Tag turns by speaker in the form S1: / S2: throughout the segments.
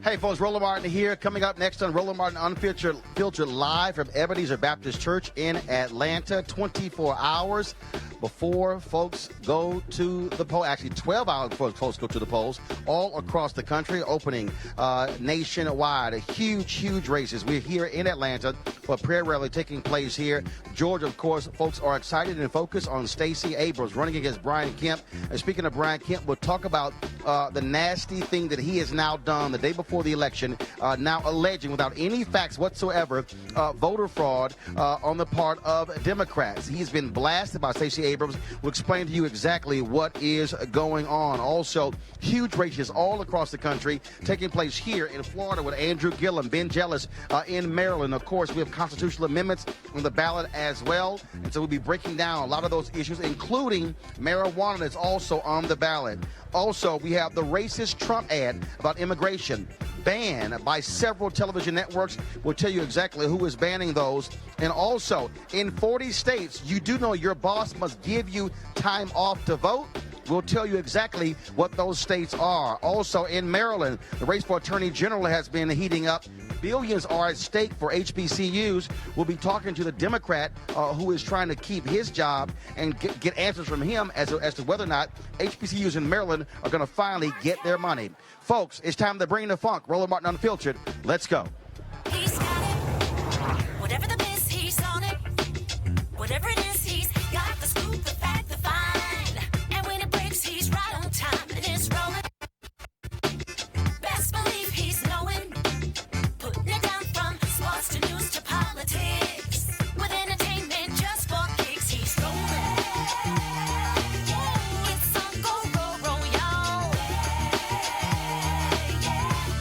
S1: Hey folks, Roland Martin here. Coming up next on Roland Martin Unfiltered live from Ebenezer Baptist Church in Atlanta, 24 hours before folks go to the poll. Actually, 12 hours before folks go to the polls all across the country, opening nationwide. Huge races. We're here in Atlanta for a prayer rally taking place here. Georgia, of course, folks are excited and focused on Stacey Abrams running against Brian Kemp. And speaking of Brian Kemp, we'll talk about the nasty thing that he has now done the day before the election, now alleging without any facts whatsoever voter fraud on the part of Democrats. He's been blasted by Stacey Abrams. We'll explain to you exactly what is going on. Also, huge races all across the country taking place here in Florida with Andrew Gillum, Ben Jealous in Maryland. Of course, we have constitutional amendments on the ballot as well. And so we'll be breaking down a lot of those issues, including marijuana that's also on the ballot. Also, we have the racist Trump ad about immigration banned by several television networks. We'll tell you exactly who is banning those. And also, in 40 states, you do know your boss must give you time off to vote. We'll tell you exactly what those states are. Also, in Maryland, the race for Attorney General has been heating up. Billions are at stake for HBCUs. We'll be talking to the Democrat who is trying to keep his job and get answers from him as to whether or not HBCUs in Maryland are going to finally get their money. Folks, it's time to bring the funk. Roland Martin Unfiltered. Let's go.
S2: He's got it. Whatever the biz, he's on it. Whatever it is, he's got the scoop, the fact, the find. And when it breaks, he's right on time and it's rolling. Best believe he's knowing. Putting it down from sports to news to politics. With entertainment just for kicks, he's rolling. It's on go, roll, y'all.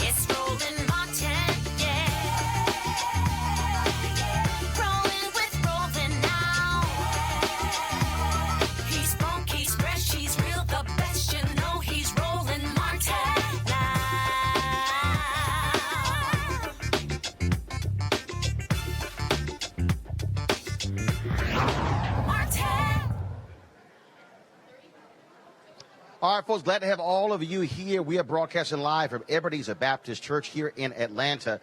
S2: It's Roland Martin, yeah. Rolling with Roland now. He's funky, he's fresh, he's real, the best, you know he's Roland Martin now. Martin.
S1: All right, folks, glad to have all of you here. We are broadcasting live from Ebenezer Baptist Church here in Atlanta,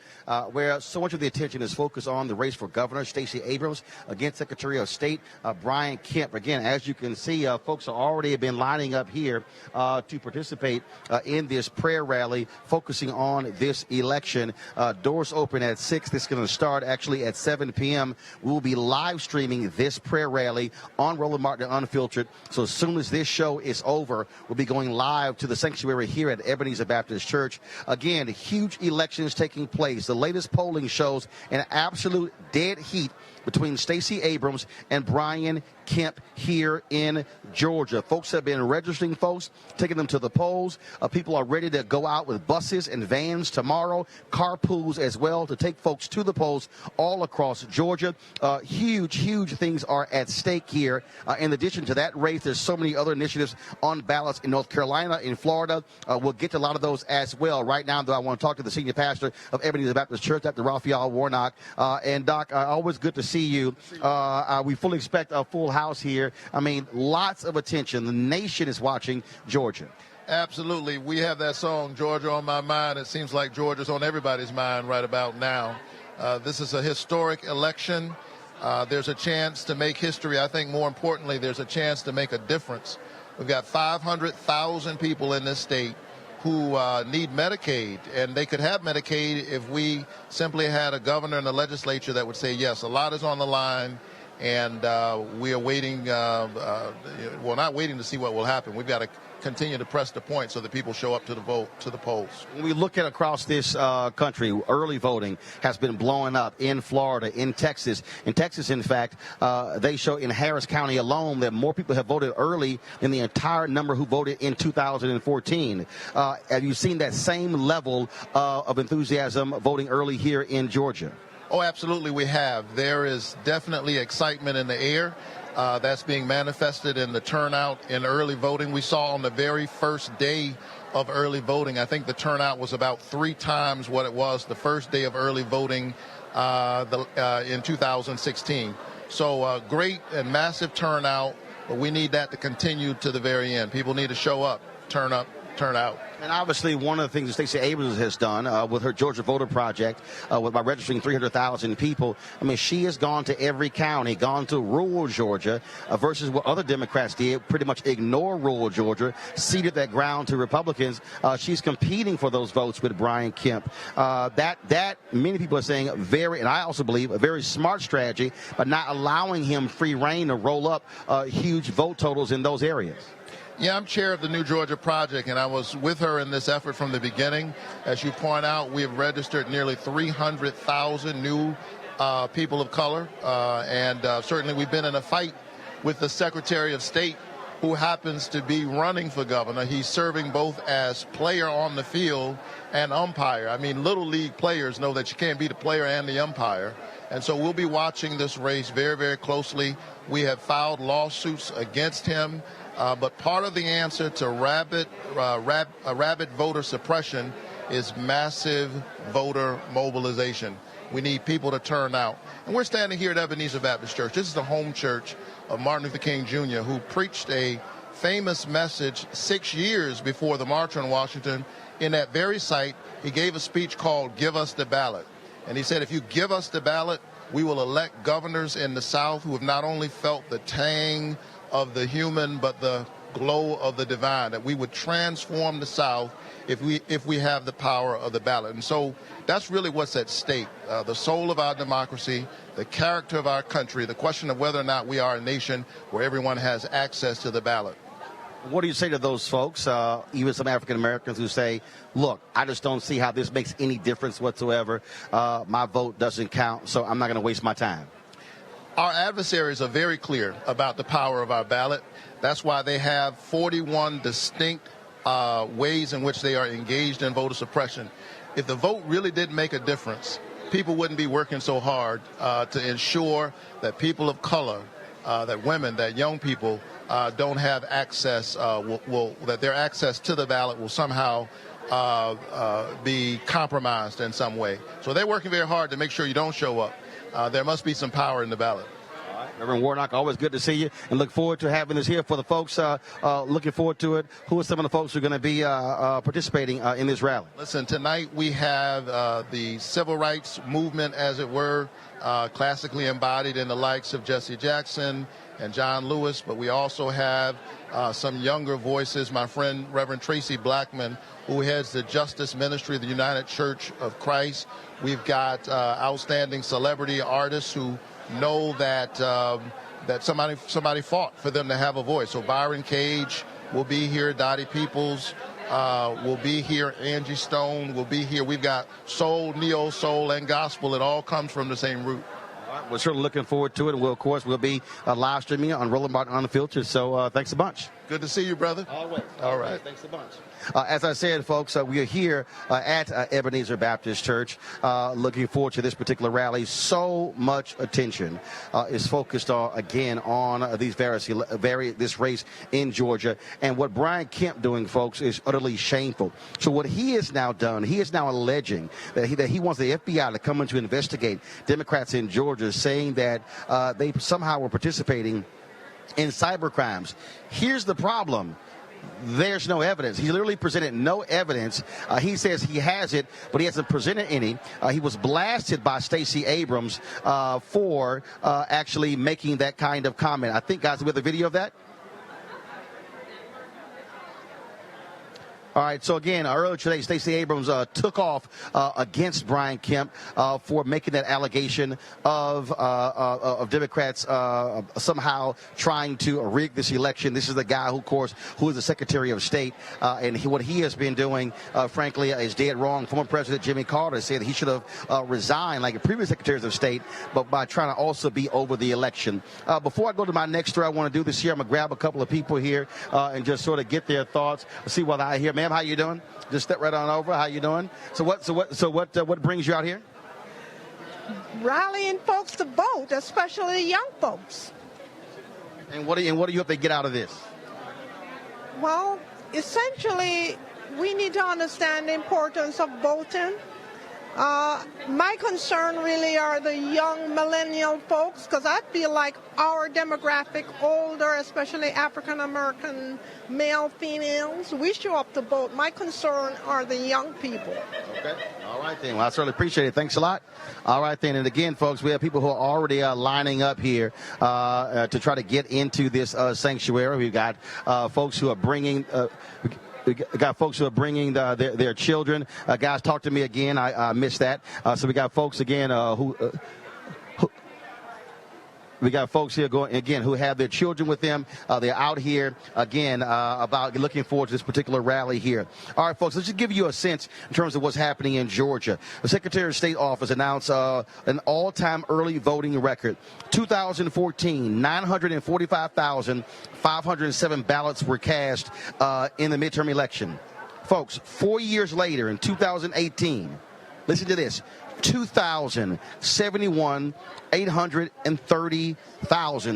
S1: where so much of the attention is focused on the race for governor, Stacey Abrams, against Secretary of State Brian Kemp. Again, as you can see, folks are already been lining up here to participate in this prayer rally focusing on this election. Doors open at 6. This is going to start actually at 7 p.m. We will be live streaming this prayer rally on Roland Martin Unfiltered. So as soon as this show is over, we'll be going live to the sanctuary here at Ebenezer Baptist Church. Again, huge elections taking place. The latest polling shows an absolute dead heat between Stacey Abrams and Brian Kemp here in Georgia. Folks have been registering folks, taking them to the polls. People are ready to go out with buses and vans tomorrow, carpools as well, to take folks to the polls all across Georgia. Huge things are at stake here. In addition to that race, there's so many other initiatives on ballots in North Carolina, in Florida. We'll get to a lot of those as well. Right now, though, I want to talk to the senior pastor of Ebenezer Baptist Church, Dr. Raphael Warnock. And Doc, always good to see you. We fully expect a full house here. I mean, lots of attention. The nation is watching Georgia.
S3: Absolutely. We have that song, Georgia on My Mind. It seems like Georgia's on everybody's mind right about now. This is a historic election. There's a chance to make history. I think more importantly, there's a chance to make a difference. We've got 500,000 people in this state who need Medicaid, and they could have Medicaid if we simply had a governor and a legislature that would say, yes, a lot is on the line, and we are waiting, well, not waiting to see what will happen. We've got to continue to press the point so that people show up to the polls.
S1: When we look at across this country, early voting has been blowing up in Florida, in Texas. In Texas, in fact, they show in Harris County alone that more people have voted early than the entire number who voted in 2014. Have you seen that same level of enthusiasm voting early here in Georgia?
S3: Oh, absolutely we have. There is definitely excitement in the air. That's being manifested in the turnout in early voting. We saw on the very first day of early voting, I think the turnout was about 3 times what it was the first day of early voting in 2016. So great and massive turnout, but we need that to continue to the very end. People need to show up, turn out.
S1: And obviously, one of the things that Stacey Abrams has done with her Georgia Voter Project, by registering 300,000 people, I mean, she has gone to every county, gone to rural Georgia, versus what other Democrats did, pretty much ignore rural Georgia, ceded that ground to Republicans. She's competing for those votes with Brian Kemp. That many people are saying and I also believe, a very smart strategy, but not allowing him free reign to roll up huge vote totals in those areas.
S3: Yeah, I'm chair of the New Georgia Project, and I was with her in this effort from the beginning. As you point out, we have registered nearly 300,000 new people of color, and certainly we've been in a fight with the Secretary of State, who happens to be running for governor. He's serving both as player on the field and umpire. I mean, Little League players know that you can't be the player and the umpire. And so we'll be watching this race very, very closely. We have filed lawsuits against him. But part of the answer to rapid voter suppression is massive voter mobilization. We need people to turn out. And we're standing here at Ebenezer Baptist Church. This is the home church of Martin Luther King Jr., who preached a famous message 6 years before the March on Washington. In that very site, he gave a speech called "Give Us the Ballot." And he said, if you give us the ballot, we will elect governors in the South who have not only felt the tang of the human, but the glow of the divine, that we would transform the South if we have the power of the ballot. And so that's really what's at stake, the soul of our democracy, the character of our country, the question of whether or not we are a nation where everyone has access to the ballot.
S1: What do you say to those folks, even some African Americans, who say, look, I just don't see how this makes any difference whatsoever. My vote doesn't count, so I'm not going to waste my time.
S3: Our adversaries are very clear about the power of our ballot. That's why they have 41 distinct ways in which they are engaged in voter suppression. If the vote really didn't make a difference, people wouldn't be working so hard to ensure that people of color, that women, that young people don't have access, that their access to the ballot will somehow be compromised in some way. So they're working very hard to make sure you don't show up. There must be some power in the ballot.
S1: All right. Reverend Warnock, always good to see you, and look forward to having this here for the folks looking forward to it. Who are some of the folks who are going to be participating in this rally?
S3: Listen, tonight we have the civil rights movement, as it were, classically embodied in the likes of Jesse Jackson and John Lewis, but we also have some younger voices. My friend Reverend Tracy Blackman, who heads the Justice Ministry of the United Church of Christ. We've got outstanding celebrity artists who know that that somebody fought for them to have a voice. So Byron Cage will be here, Dottie Peoples will be here, Angie Stone will be here. We've got soul, neo-soul, and gospel. It all comes from the same root.
S1: We're certainly looking forward to it, and we'll be live streaming on Roland Martin Unfiltered. So thanks a bunch.
S3: Good to see you, brother.
S1: Always.
S3: All right.
S1: Thanks a bunch. As I said, folks, we are here at Ebenezer Baptist Church, looking forward to this particular rally. So much attention is focused on this race in Georgia, and what Brian Kemp doing, folks, is utterly shameful. So what he has now done, he is now alleging that he wants the FBI to come in to investigate Democrats in Georgia, saying that they somehow were participating in cyber crimes. Here's the problem. there's no evidence. He literally presented no evidence. He says he has it, but he hasn't presented any. He was blasted by Stacey Abrams for actually making that kind of comment. I think, guys, we have a video of that. All right, so again, earlier today, Stacey Abrams took off against Brian Kemp for making that allegation of Democrats somehow trying to rig this election. This is the guy who, of course, who is the Secretary of State, and what he has been doing, frankly, is dead wrong. Former President Jimmy Carter said he should have resigned like the previous Secretaries of State, but by trying to also be over the election. Before I go to my next story, I want to do this here. I'm going to grab a couple of people here and just sort of get their thoughts, see what I hear. Ma'am, how you doing? Just step right on over. How you doing? So what brings you out here?
S4: Rallying folks to vote, especially young folks.
S1: And what do you hope they get out of this?
S4: Well, essentially, we need to understand the importance of voting. My concern really are the young millennial folks, because I feel like our demographic, older, especially African-American male, females, we show up to vote. My concern are the young people.
S1: Okay. All right, then. Well, I certainly appreciate it. Thanks a lot. All right, then. And again, folks, we have people who are already lining up here to try to get into this sanctuary. We've got folks who are bringing... We got folks who are bringing their children. Guys, talk to me again. I missed that. So we got folks again who we got folks here going again who have their children with them. They're out here again about looking forward to this particular rally here. All right, folks, let's just give you a sense in terms of what's happening in Georgia. The Secretary of State office announced an all-time early voting record. 2014, 945,507 ballots were cast in the midterm election. Folks, 4 years later in 2018, listen to this. 830,000.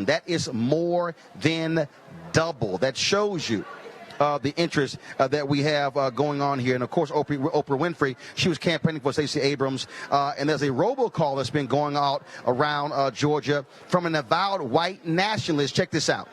S1: That is more than double. That shows you the interest that we have going on here. And, of course, Oprah Winfrey, she was campaigning for Stacey Abrams. And there's a robocall that's been going out around Georgia from an avowed white nationalist. Check this out.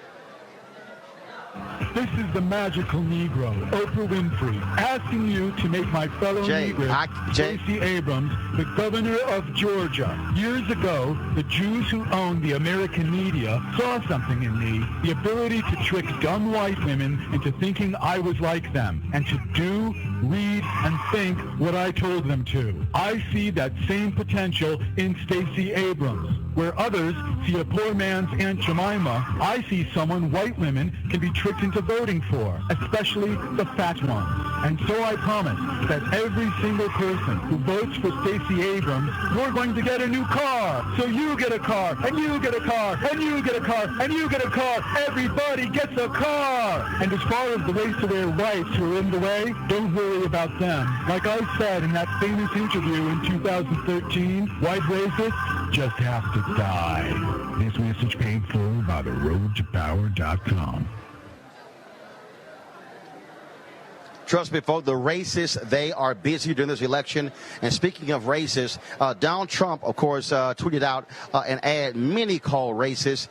S5: This is the magical Negro, Oprah Winfrey, asking you to make my fellow Negro, Stacey Abrams, the governor of Georgia. Years ago, the Jews who owned the American media saw something in me, the ability to trick dumb white women into thinking I was like them, and to do, read, and think what I told them to. I see that same potential in Stacey Abrams. Where others see a poor man's Aunt Jemima, I see someone white women can be tricked into voting for, especially the fat ones. And so I promise that every single person who votes for Stacey Abrams, we're going to get a new car. So you get a car, and you get a car, and you get a car, and you get a car. Everybody gets a car. And as far as the race to their rights who are in the way, don't worry about them. Like I said in that famous interview in 2013, white racists just have to die. This message paid for by theroadtopower.com.
S1: Trust me, folks, the racists, they are busy during this election. And speaking of racists, Donald Trump, of course, tweeted out an ad many call racist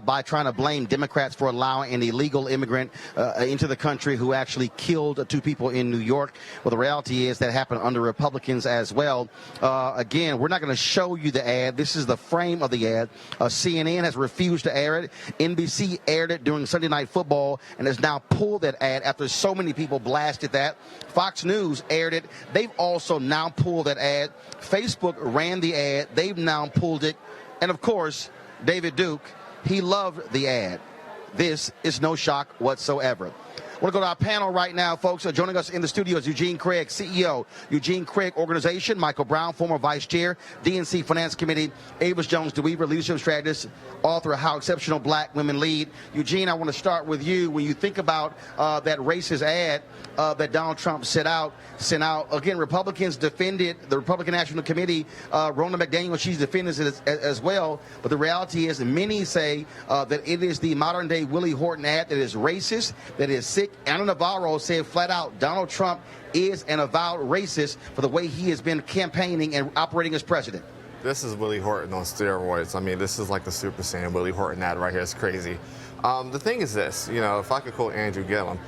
S1: by trying to blame Democrats for allowing an illegal immigrant into the country who actually killed 2 people in New York. Well, the reality is that happened under Republicans as well. Again, we're not going to show you the ad. This is the frame of the ad. CNN has refused to air it. NBC aired it during Sunday Night Football and has now pulled that ad after so many people blasted that. Fox News aired it. They've also now pulled that ad. Facebook ran the ad. They've now pulled it. And, of course, David Duke, he loved the ad. This is no shock whatsoever. I want to go to our panel right now, folks. Joining us in the studio is Eugene Craig, CEO, Eugene Craig Organization, Michael Brown, former Vice Chair, DNC Finance Committee, Avis Jones-DeWeaver, leadership strategist, author of How Exceptional Black Women Lead. Eugene, I want to start with you. When you think about that racist ad that Donald Trump sent out, again, Republicans defended, the Republican National Committee, Roland McDaniel, she's defended it as well. But the reality is many say that it is the modern-day Willie Horton ad that is racist, that is sick. Anna Navarro said flat out, Donald Trump is an avowed racist for the way he has been campaigning and operating as president.
S6: This is Willie Horton on steroids. I mean, this is like the Super Saiyan Willie Horton ad right here. It's crazy. The thing is this, if I could quote Andrew Gillum,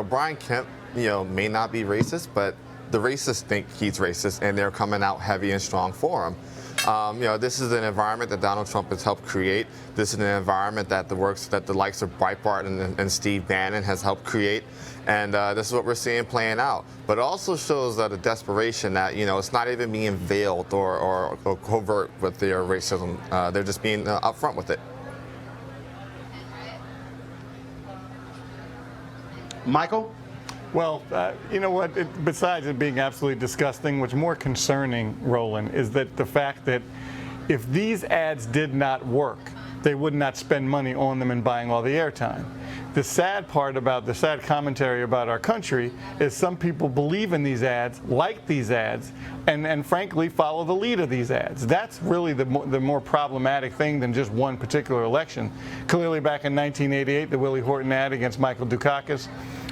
S6: Brian Kemp, may not be racist, but the racists think he's racist, and they're coming out heavy and strong for him. This is an environment that Donald Trump has helped create. This is an environment that the likes of Breitbart and Steve Bannon has helped create. And this is what we're seeing playing out. But it also shows that a desperation that, it's not even being veiled or covert with their racism. They're just being upfront with it.
S1: Michael?
S7: Well, you know what? Besides it being absolutely disgusting, what's more concerning, Roland, is that the fact that if these ads did not work, they would not spend money on them and buying all the airtime. The sad part about the sad commentary about our country is some people believe in these ads, like these ads, and frankly follow the lead of these ads. That's really the more problematic thing than just one particular election. Clearly back in 1988, the Willie Horton ad against Michael Dukakis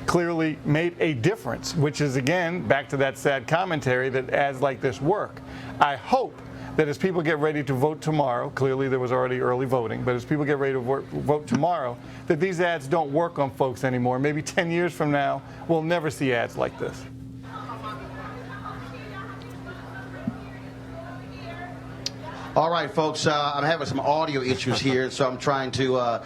S7: clearly made a difference, which is again back to that sad commentary that ads like this work. I hope that as people get ready to vote tomorrow, clearly there was already early voting, but as people get ready to vote tomorrow, that these ads don't work on folks anymore. Maybe 10 years from now, we'll never see ads like this.
S1: All right, folks, I'm having some audio issues here, so I'm trying to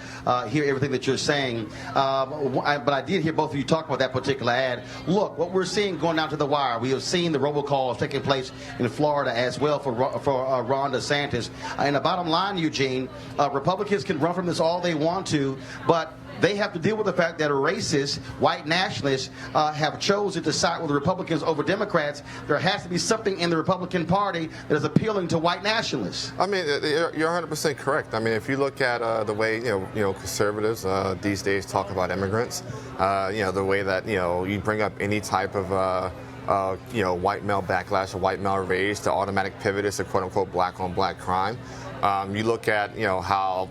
S1: hear everything that you're saying. But I did hear both of you talk about that particular ad. Look, what we're seeing going down to the wire, we have seen the robocalls taking place in Florida as well for Ron DeSantis. And the bottom line, Eugene, Republicans can run from this all they want to, but they have to deal with the fact that racist, white nationalists have chosen to side with the Republicans over Democrats. There has to be something in the Republican Party that is appealing to white nationalists.
S6: I mean, you're 100% correct. I mean, if you look at the way conservatives these days talk about immigrants, the way that you bring up any type of white male backlash or white male rage to automatic pivot is to quote unquote black on black crime. You look at how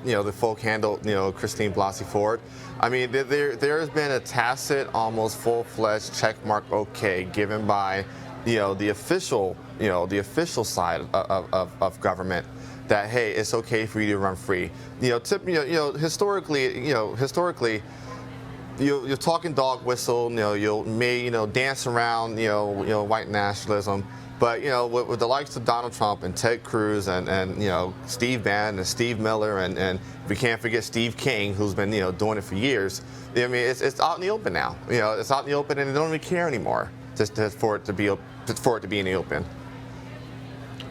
S6: the folk handled Christine Blasey Ford. I mean, there has been a tacit, almost full-fledged checkmark okay given by the official side of government that hey, it's okay for you to run free. Historically, you're talking dog whistle. You may dance around white nationalism. But with the likes of Donald Trump and Ted Cruz and Steve Bannon and Steve Miller and we can't forget Steve King, who's been doing it for years. I mean, it's out in the open now. It's out in the open, and they don't really care anymore just for it to be in the open.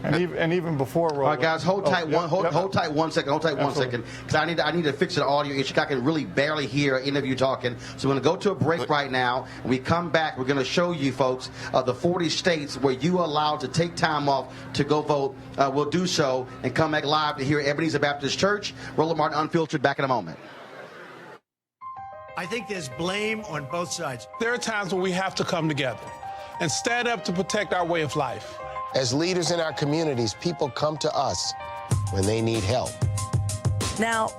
S7: And even before Roland.
S1: All right, guys, hold tight one second, because I need to fix an audio issue. I can really barely hear any of you talking. So we're going to go to a break right now. When we come back, we're going to show you folks the 40 states where you are allowed to take time off to go vote. We'll do so and come back live to hear Ebenezer Baptist Church. Roland Martin Unfiltered, back in a moment.
S8: I think there's blame on both sides.
S9: There are times when we have to come together and stand up to protect our way of life.
S10: As leaders in our communities, people come to us when they need help.
S11: Now,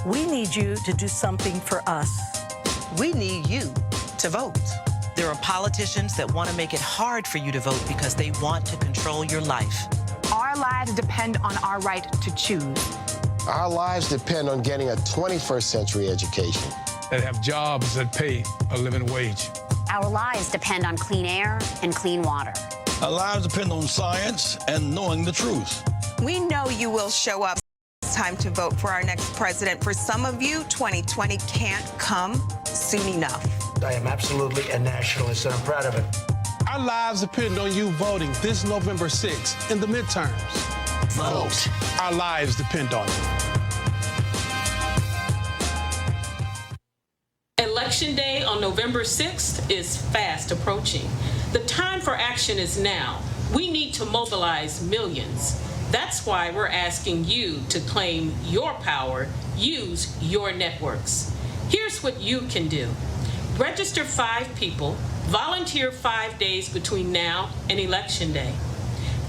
S11: we need you to do something for us.
S12: We need you to vote. There are politicians that want to make it hard for you to vote because they want to control your life.
S13: Our lives depend on our right to choose.
S10: Our lives depend on getting a 21st century education.
S9: That have jobs that pay a living wage.
S14: Our lives depend on clean air and clean water.
S15: Our lives depend on science and knowing the truth.
S16: We know you will show up. It's time to vote for our next president. For some of you, 2020 can't come soon enough.
S8: I am absolutely a nationalist, and I'm proud of it.
S9: Our lives depend on you voting this November 6th in the midterms.
S15: Vote.
S9: Our lives depend on it.
S17: Election Day on November 6th is fast approaching. The time for action is now. We need to mobilize millions. That's why we're asking you to claim your power, use your networks. Here's what you can do. Register 5 people, volunteer 5 days between now and Election Day.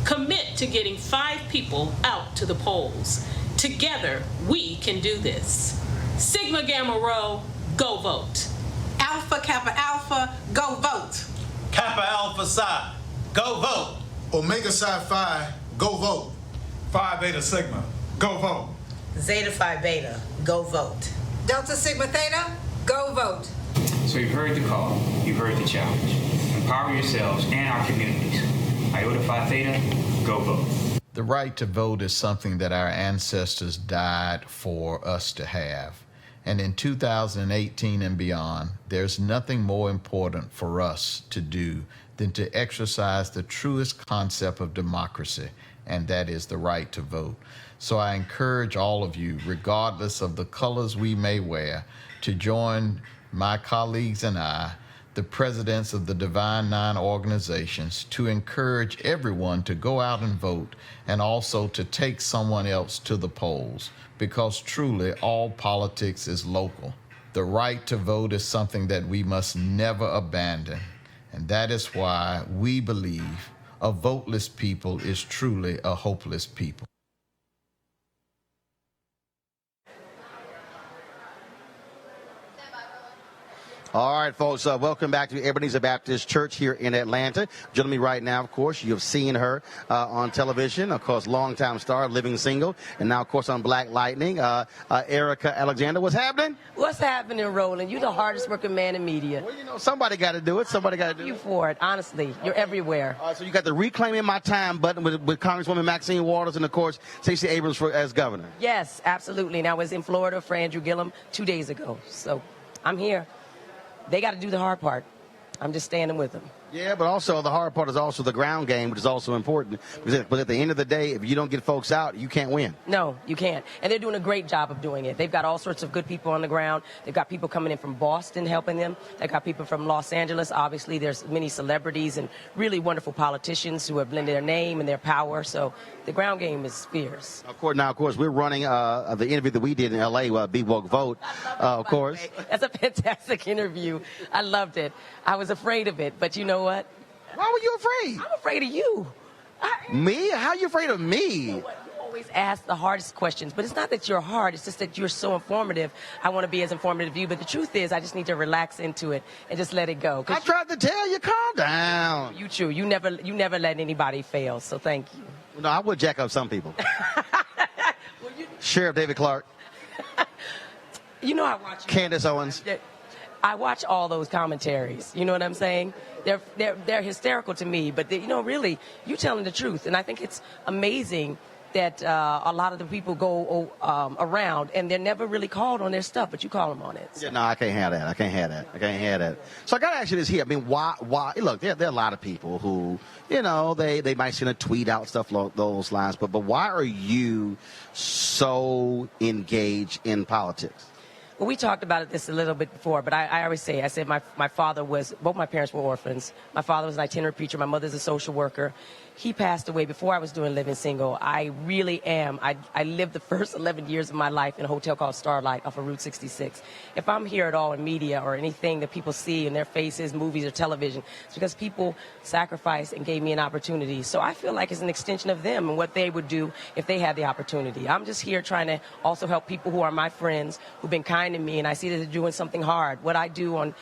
S17: Commit to getting 5 people out to the polls. Together, we can do this. Sigma Gamma Rho, go vote.
S18: Alpha Kappa Alpha, go vote.
S19: Kappa Alpha Psi, go vote.
S18: Omega Psi Phi, go vote. Phi Beta Sigma, go vote.
S12: Zeta Phi Beta, go vote.
S19: Delta Sigma Theta, go vote.
S20: So you've heard the call, you've heard the challenge. Empower yourselves and our communities. Iota Phi Theta, go vote.
S21: The right to vote is something that our ancestors died for us to have. And in 2018 and beyond, there's nothing more important for us to do than to exercise the truest concept of democracy, and that is the right to vote. So I encourage all of you, regardless of the colors we may wear, to join my colleagues and I, the presidents of the Divine Nine organizations, to encourage everyone to go out and vote, and also to take someone else to the polls, because truly all politics is local. The right to vote is something that we must never abandon, and that is why we believe a voteless people is truly a hopeless people.
S1: All right, folks, welcome back to Ebenezer Baptist Church here in Atlanta. Joining me right now, of course, you have seen her on television, of course, longtime star, Living Single, and now, of course, on Black Lightning, Erica Alexander. What's happening?
S22: What's happening, Roland? You're the hardest working man in media.
S1: Well, you know, somebody got to do it. Somebody got to do it.
S22: You for it, honestly. You're everywhere.
S1: All right, so you got the Reclaiming My Time button with Congresswoman Maxine Waters and, of course, Stacey Abrams as governor.
S22: Yes, absolutely. And I was in Florida for Andrew Gillum 2 days ago. So I'm here. They got to do the hard part. I'm just standing with them.
S1: Yeah, but also the hard part is also the ground game, which is also important. But at the end of the day, if you don't get folks out, you can't win.
S22: No, you can't. And they're doing a great job of doing it. They've got all sorts of good people on the ground. They've got people coming in from Boston helping them. They've got people from Los Angeles. Obviously, there's many celebrities and really wonderful politicians who have blended their name and their power. So the ground game is fierce.
S1: Of course, we're running the interview that we did in L.A., Be Woke Vote, of course.
S22: That's a fantastic interview. I loved it. I was afraid of it, but you know what?
S1: Why were you afraid?
S22: I'm afraid of you.
S1: Me? How are you afraid of me?
S22: You know what? You always ask the hardest questions, but it's not that you're hard. It's just that you're so informative. I want to be as informative as you, but the truth is I just need to relax into it and just let it go.
S1: I tried to tell you, calm down.
S22: You true. You never let anybody fail, so thank you.
S1: No, I would jack up some people. Sheriff David Clark.
S22: You know I watch.
S1: Candace Owens.
S22: I watch all those commentaries. You know what I'm saying? They're hysterical to me, but really, you're telling the truth, and I think it's amazing that a lot of the people go around and they're never really called on their stuff, but you call them on it. So.
S1: Yeah, no, I can't have that. So I got to ask you this here. I mean, why? Look, there are a lot of people who, they might send a tweet out, stuff along those lines, but why are you so engaged in politics?
S22: Well, we talked about this a little bit before, but I always say, my father both my parents were orphans. My father was an itinerant preacher. My mother's a social worker. He passed away before I was doing Living Single. I really am. I lived the first 11 years of my life in a hotel called Starlight off of Route 66. If I'm here at all in media or anything that people see in their faces, movies or television, it's because people sacrificed and gave me an opportunity. So I feel like it's an extension of them and what they would do if they had the opportunity. I'm just here trying to also help people who are my friends, who've been kind to me, and I see that they're doing something hard. What I do on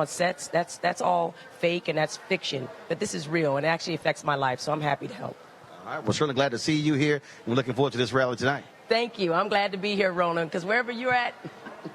S22: sets, that's all fake and that's fiction. But this is real and it actually affects my life, so I'm happy to help.
S1: All right, we're certainly glad to see you here, and we're looking forward to this rally tonight.
S22: Thank you. I'm glad to be here, Roland, because wherever you're at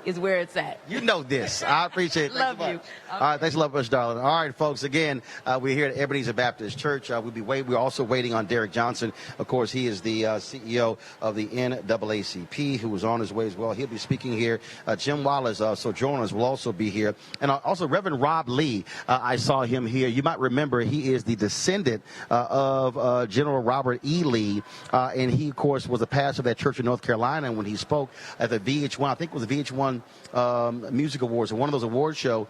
S22: is where it's at.
S1: You know this. I appreciate it.
S22: Love you.
S1: All right, thanks a lot, much, darling. All right, folks, again, we're here at Ebenezer Baptist Church. We're also waiting on Derek Johnson. Of course, he is the CEO of the NAACP, who was on his way as well. He'll be speaking here. Jim Wallace, sojourners, will also be here. And also Reverend Rob Lee, I saw him here. You might remember he is the descendant of General Robert E. Lee, and he, of course, was a pastor of that church in North Carolina. And when he spoke at the VH1, I think it was the VH1 Music Awards, or one of those award shows,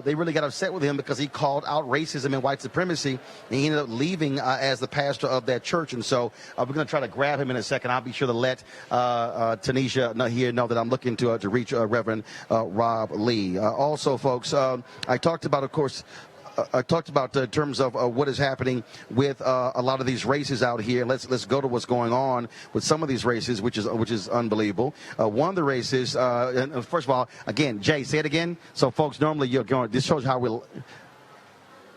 S1: they really got upset with him because he called out racism and white supremacy, and he ended up leaving as the pastor of that church. And so we're going to try to grab him in a second. I'll be sure to let Tanisha know that I'm looking to reach Reverend Rob Lee. Also, folks, I talked about, of course, in terms of what is happening with a lot of these races out here. Let's go to what's going on with some of these races, which is unbelievable. One of the races, and first of all, again, Jay, say it again. So, folks, normally you're going. This shows how we'll.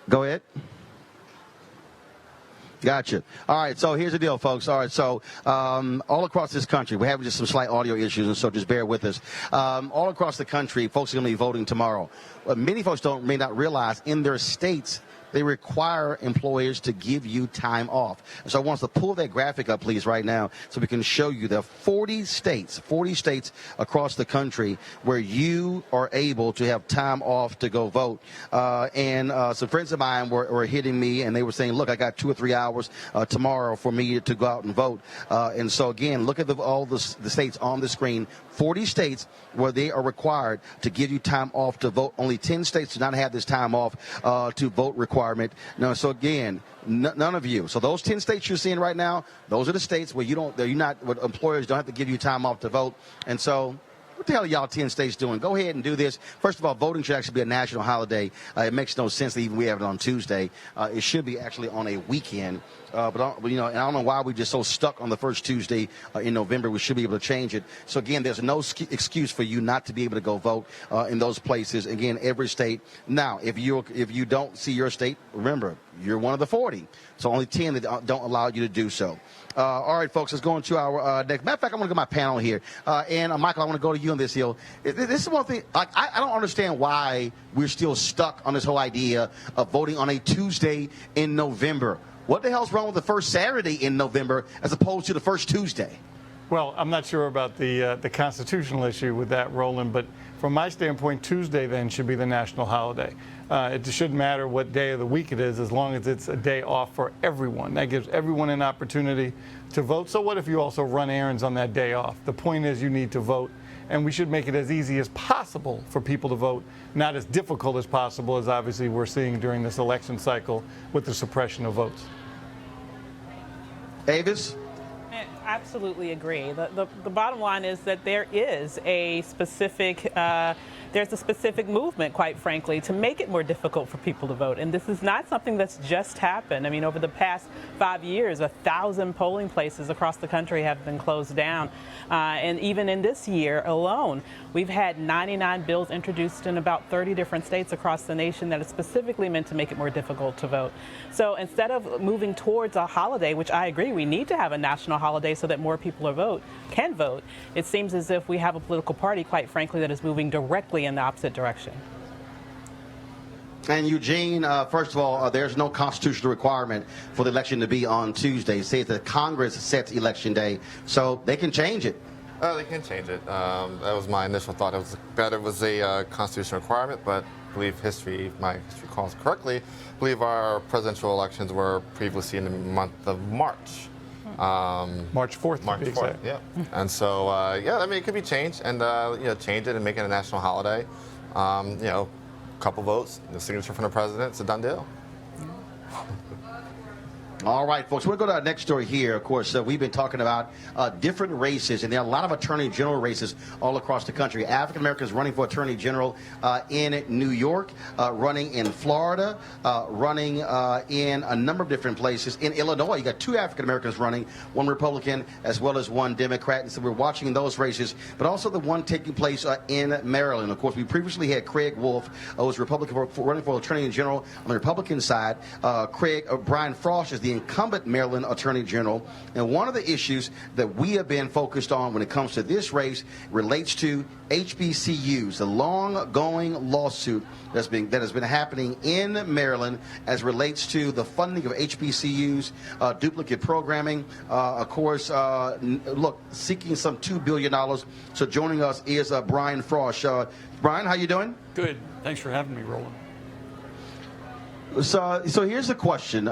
S1: Go ahead. Gotcha. All right, so here's the deal, folks. All right, so all across this country, we're having just some slight audio issues, and so just bear with us. All across the country, folks are going to be voting tomorrow. Many folks may not realize in their states, they require employers to give you time off. And so I want us to pull that graphic up, please, right now, so we can show you there are 40 states across the country where you are able to have time off to go vote. And some friends of mine were hitting me, and they were saying, look, I got 2 or 3 hours tomorrow for me to go out and vote. And so, again, look at all the states on the screen. 40 states where they are required to give you time off to vote. Only 10 states do not have this time off to vote requirement. No, so again, none of you. So those 10 states you're seeing right now, those are the states where where employers don't have to give you time off to vote. And so, what the hell are y'all 10 states doing? Go ahead and do this. First of all, voting should actually be a national holiday. It makes no sense that even we have it on Tuesday. It should be actually on a weekend. But and I don't know why we're just so stuck on the first Tuesday in November. We should be able to change it. So again, there's no excuse for you not to be able to go vote in those places. Again, every state. Now, if you don't see your state, remember you're one of the 40. So only 10 that don't allow you to do so. All right, folks, let's go into our next. Matter of fact, I want to go to my panel here. And Michael, I want to go to you on this hill. This is one thing. Like, I don't understand why we're still stuck on this whole idea of voting on a Tuesday in November. What the hell's wrong with the first Saturday in November as opposed to the first Tuesday?
S7: Well, I'm not sure about the constitutional issue with that, Roland, but from my standpoint, Tuesday then should be the national holiday. It shouldn't matter what day of the week it is, as long as it's a day off for everyone. That gives everyone an opportunity to vote. So what if you also run errands on that day off? The point is you need to vote, and we should make it as easy as possible for people to vote, not as difficult as possible, as obviously we're seeing during this election cycle with the suppression of votes.
S1: Avis?
S2: I absolutely agree. The bottom line is that there is a specific there's a specific movement, quite frankly, to make it more difficult for people to vote. And this is not something that's just happened. I mean, over the past 5 years, 1,000 polling places across the country have been closed down. And even in this year alone, we've had 99 bills introduced in about 30 different states across the nation that are specifically meant to make it more difficult to vote. So instead of moving towards a holiday, which I agree, we need to have a national holiday so that more people can vote, it seems as if we have a political party, quite frankly, that is moving directly in the opposite direction.
S1: And Eugene, first of all, there's no constitutional requirement for the election to be on Tuesday. It says that Congress sets election day, so they can change it.
S6: They can change it. That was my initial thought. It was a constitutional requirement, but I believe my history calls correctly, I believe our presidential elections were previously in the month of March.
S7: March 4th.
S6: March 4th, yeah. And so, yeah, I mean, it could be changed and, change it and make it a national holiday. A couple votes, the signature from the president, it's a done deal.
S1: All right, folks, we're going to go to our next story here. Of course, we've been talking about different races, and there are a lot of attorney general races all across the country. African Americans running for attorney general in New York, running in Florida, running in a number of different places. In Illinois, you got 2 African Americans running, 1 Republican as well as 1 Democrat. And so we're watching those races, but also the one taking place in Maryland. Of course, we previously had Craig Wolf, who was Republican running for attorney general on the Republican side. Brian Frost is the incumbent Maryland Attorney General. And one of the issues that we have been focused on when it comes to this race relates to HBCUs, the long-going lawsuit that has been happening in Maryland as relates to the funding of HBCUs, duplicate programming, of course, seeking some $2 billion. So joining us is Brian Frost. Brian, how you doing?
S3: Good. Thanks for having me, Roland.
S1: So here's the question.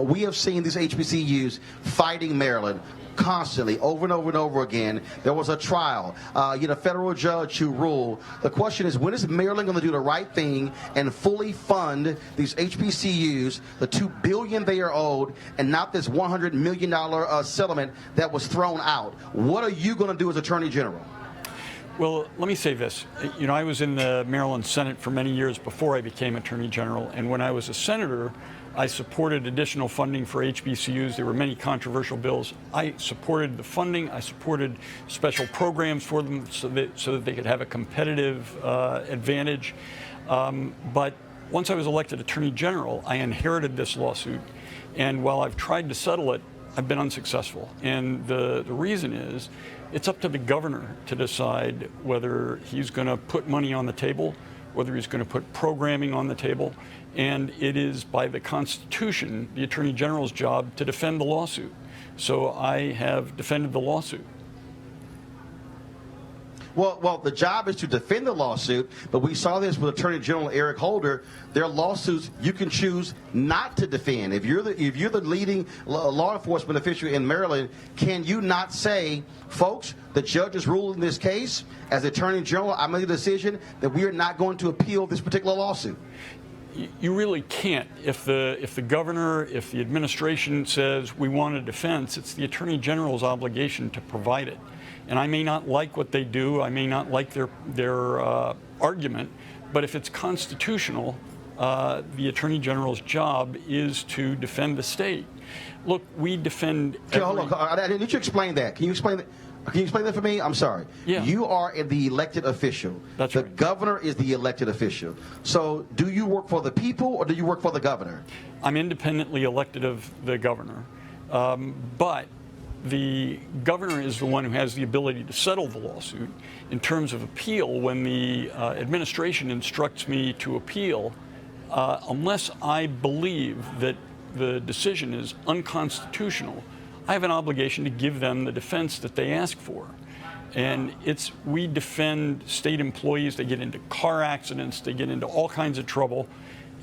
S1: We have seen these HBCUs fighting Maryland constantly, over and over and over again. There was a trial, federal judge who ruled. The question is, when is Maryland going to do the right thing and fully fund these HBCUs, the $2 billion they are owed, and not this $100 million settlement that was thrown out? What are you going to do as Attorney General?
S3: Well, let me say this. I was in the Maryland Senate for many years before I became Attorney General, and when I was a senator, I supported additional funding for HBCUs. There were many controversial bills. I supported the funding. I supported special programs for them so that they could have a competitive advantage. But once I was elected Attorney General, I inherited this lawsuit. And while I've tried to settle it, I've been unsuccessful. And the reason is, it's up to the governor to decide whether he's going to put money on the table, whether he's going to put programming on the table. And it is by the Constitution, the Attorney General's job to defend the lawsuit. So I have defended the lawsuit.
S1: Well, the job is to defend the lawsuit, but we saw this with Attorney General Eric Holder. There are lawsuits you can choose not to defend. If you're the leading law enforcement official in Maryland, can you not say, folks, the judge has ruled in this case. As Attorney General, I made a decision that we are not going to appeal this particular lawsuit?
S3: You really can't. If the governor, if the administration says we want a defense, it's the Attorney General's obligation to provide it. And I may not like what they do, I may not like their argument, but if it's constitutional, the Attorney General's job is to defend the state. Look, we defend.
S1: Hold on. I need you to explain that. Can you explain that? Can you explain that for me? I'm sorry.
S3: Yeah.
S1: You are the elected official.
S3: That's
S1: the
S3: right.
S1: governor is the elected official. So do you work for the people or do you work for the governor?
S3: I'm independently elected of the governor, but the governor is the one who has the ability to settle the lawsuit. In terms of appeal, when the administration instructs me to appeal, unless I believe that the decision is unconstitutional, I have an obligation to give them the defense that they ask for. And we defend state employees. They get into car accidents, they get into all kinds of trouble,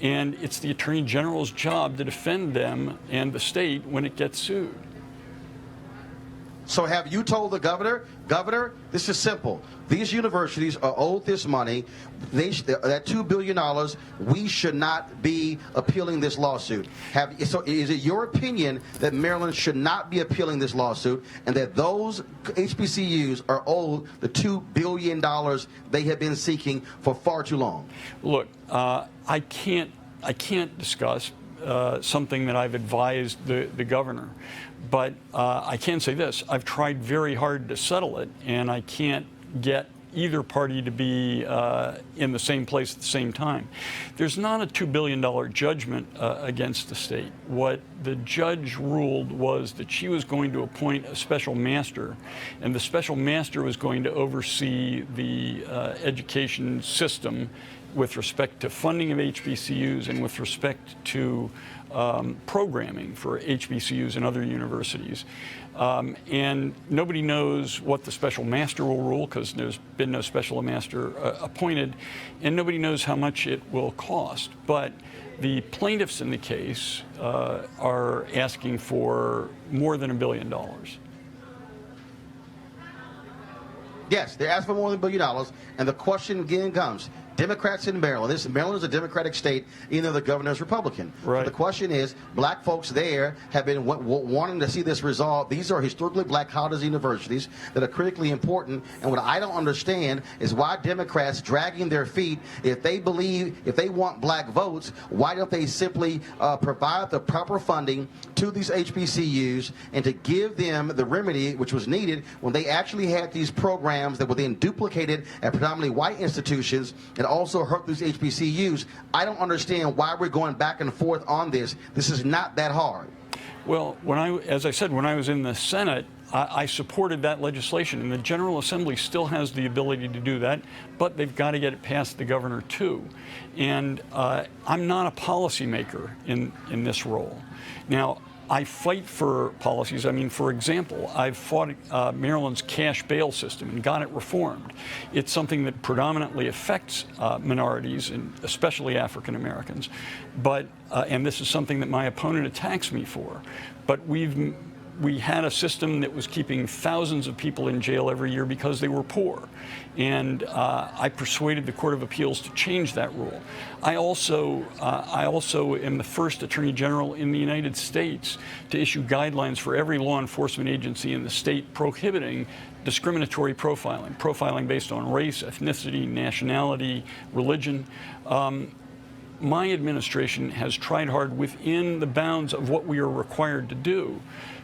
S3: and it's the Attorney General's job to defend them and the state when it gets sued.
S1: So have you told the governor, this is simple. These universities are owed this money. That $2 billion, we should not be appealing this lawsuit. So is it your opinion that Maryland should not be appealing this lawsuit and that those HBCUs are owed the $2 billion they have been seeking for far too long?
S3: Look, I can't discuss something that I've advised the governor. But I can say this, I've tried very hard to settle it, and I can't get either party to be in the same place at the same time. There's not a $2 billion judgment against the state. What the judge ruled was that she was going to appoint a special master, and the special master was going to oversee the education system with respect to funding of HBCUs and with respect to programming for HBCUs and other universities. And nobody knows what the special master will rule because there's been no special master appointed, and nobody knows how much it will cost. But the plaintiffs in the case are asking for more than $1 billion.
S1: Yes, they're asking for more than $1 billion, and the question again comes, Democrats in Maryland. Maryland is a Democratic state, even though the governor is Republican.
S3: Right.
S1: So the question is, black folks there have been wanting to see this resolved. These are historically black colleges and universities that are critically important. And what I don't understand is why Democrats dragging their feet. If they want black votes, why don't they simply provide the proper funding to these HBCUs and to give them the remedy which was needed when they actually had these programs that were then duplicated at predominantly white institutions and also hurt these HBCUs. I don't understand why we're going back and forth on this. This is not that hard.
S3: Well, as I said, when I was in the Senate, I supported that legislation, and the General Assembly still has the ability to do that, but they've got to get it past the governor too. And I'm not a policymaker in this role. Now, I fight for policies. I mean, for example, I've fought Maryland's cash bail system and got it reformed. It's something that predominantly affects minorities, and especially African Americans. But and this is something that my opponent attacks me for. But we had a system that was keeping thousands of people in jail every year because they were poor. And I persuaded the Court of Appeals to change that rule. I also am the first Attorney General in the United States to issue guidelines for every law enforcement agency in the state prohibiting discriminatory profiling based on race, ethnicity, nationality, religion. My administration has tried hard within the bounds of what we are required to do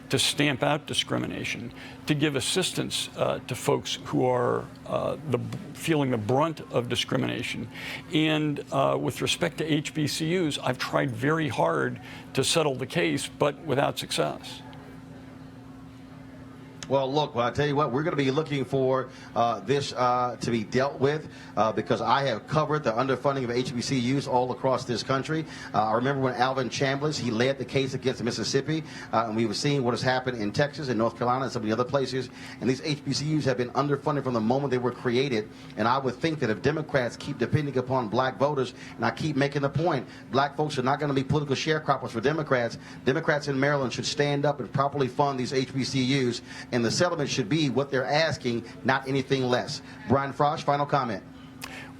S3: to stamp out discrimination, to give assistance to folks who are feeling the brunt of discrimination. And with respect to HBCUs, I've tried very hard to settle the case, but without success.
S1: Well, look, I tell you what, we're going to be looking for this to be dealt with because I have covered the underfunding of HBCUs all across this country. I remember when Alvin Chambliss, he led the case against Mississippi, and we were seeing what has happened in Texas and North Carolina and some of the other places. And these HBCUs have been underfunded from the moment they were created. And I would think that if Democrats keep depending upon black voters, and I keep making the point, black folks are not going to be political sharecroppers for Democrats. Democrats in Maryland should stand up and properly fund these HBCUs. And the settlement should be what they're asking, not anything less. Brian Frosch, final comment.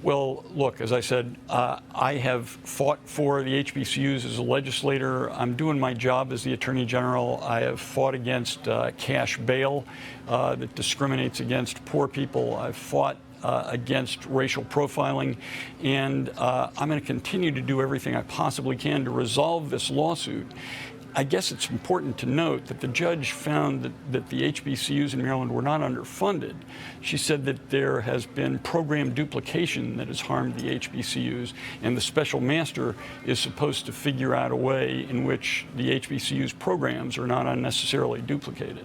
S3: Well, look, as I said, I have fought for the HBCUs as a legislator. I'm doing my job as the Attorney General. I have fought against cash bail that discriminates against poor people. I've fought against racial profiling, and I'm going to continue to do everything I possibly can to resolve this lawsuit. I guess it's important to note that the judge found that the HBCUs in Maryland were not underfunded. She said that there has been program duplication that has harmed the HBCUs, and the special master is supposed to figure out a way in which the HBCUs programs are not unnecessarily duplicated.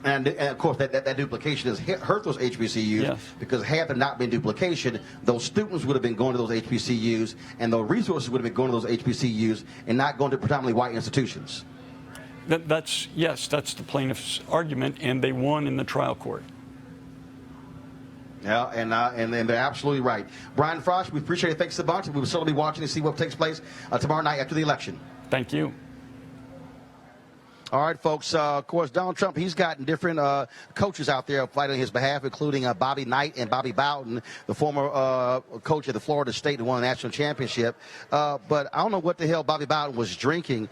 S1: And of course, that duplication has hurt those HBCUs, yes, because had there not been duplication, those students would have been going to those HBCUs, and the resources would have been going to those HBCUs and not going to predominantly white institutions.
S3: Yes, that's the plaintiff's argument, and they won in the trial court.
S1: Yeah, and they're absolutely right. Brian Frosch, we appreciate it. Thanks a bunch. We will certainly be watching to see what takes place tomorrow night after the election.
S3: Thank you.
S1: All right, folks. Of course, Donald Trump, he's gotten different coaches out there fighting on his behalf, including Bobby Knight and Bobby Bowden, the former coach of the Florida State who won the national championship. But I don't know what the hell Bobby Bowden was drinking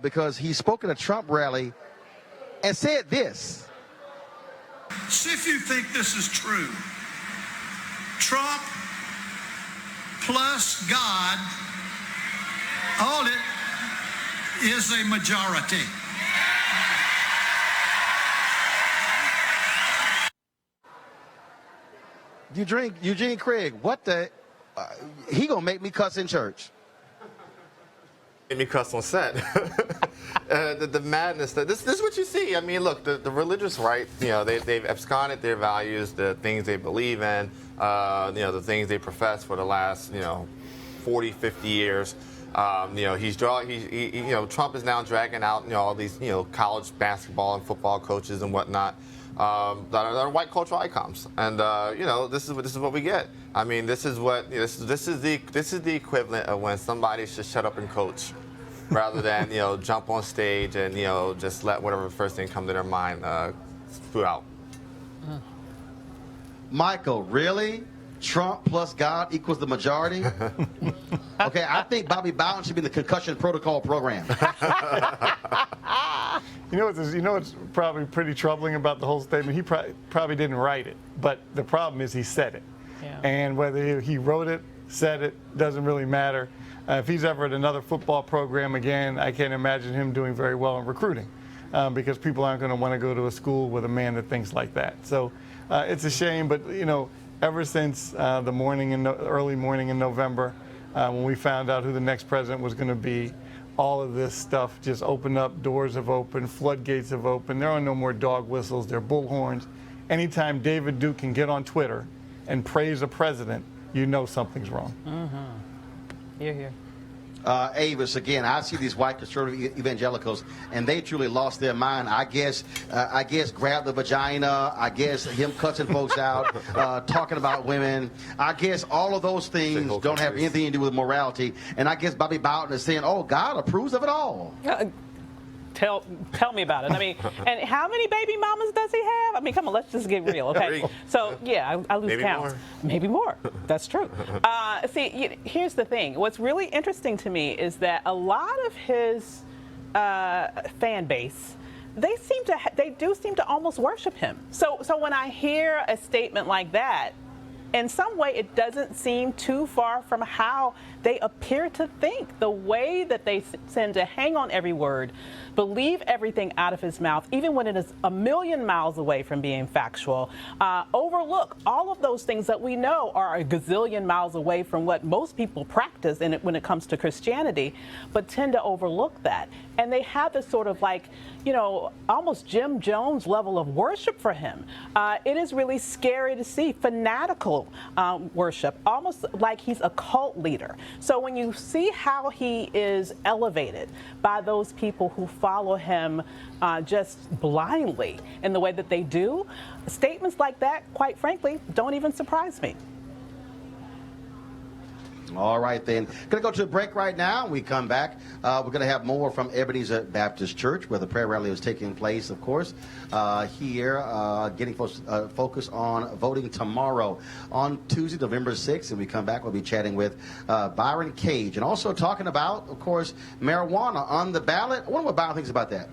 S1: because he spoke at a Trump rally and said this.
S18: See if you think this is true. Trump plus God, all it is a majority.
S1: You drink Eugene Craig. What the? He gonna make me cuss in church.
S6: Make me cuss on set. The madness. This is what you see. I mean, look, the religious right. You know, they've absconded their values, the things they believe in. The things they profess for the last 40, 50 years. Trump is now dragging out all these college basketball and football coaches and whatnot. That are white cultural icons, and this is what we get. I mean, this is the equivalent of when somebody should shut up and coach, rather than jump on stage and just let whatever first thing come to their mind spew out.
S1: Michael, really? Trump plus God equals the majority? Okay, I think Bobby Bowden should be in the concussion protocol program.
S7: You know what's probably pretty troubling about the whole statement? He probably didn't write it, but the problem is he said it. Yeah. And whether he wrote it, said it, doesn't really matter. If he's ever at another football program again, I can't imagine him doing very well in recruiting because people aren't going to want to go to a school with a man that thinks like that. So it's a shame, but ever since the early morning in November, when we found out who the next president was going to be, all of this stuff just opened up. Doors have opened, floodgates have opened. There are no more dog whistles, they're bullhorns. Anytime David Duke can get on Twitter and praise a president, you know something's wrong.
S2: Mm-hmm. Here.
S1: Avis, again, I see these white conservative evangelicals, and they truly lost their mind. I guess grab the vagina. I guess him cussing folks out, talking about women. I guess all of those things don't have anything to do with morality. And I guess Bobby Bowden is saying, "Oh, God approves of it all."
S2: Tell me about it. I mean, and how many baby mamas does he have? I mean, come on, let's just get real, okay? So, yeah, I lose count. Maybe more. That's true. See, here's the thing. What's really interesting to me is that a lot of his fan base, they do seem to almost worship him. So when I hear a statement like that, in some way, it doesn't seem too far from how they appear to think. The way that they tend to hang on every word, believe everything out of his mouth, even when it is a million miles away from being factual, overlook all of those things that we know are a gazillion miles away from what most people practice when it comes to Christianity, but tend to overlook that. And they have this sort of like, you know, almost Jim Jones level of worship for him. It is really scary to see fanatical worship, almost like he's a cult leader. So when you see how he is elevated by those people who follow him just blindly in the way that they do, statements like that, quite frankly, don't even surprise me.
S1: All right, then. Going to go to a break right now. When we come back, we're going to have more from Ebenezer Baptist Church, where the prayer rally is taking place, of course, here, getting focus on voting tomorrow on Tuesday, November 6th. And we come back, we'll be chatting with Byron Cage and also talking about, of course, marijuana on the ballot. I wonder what Byron thinks about that.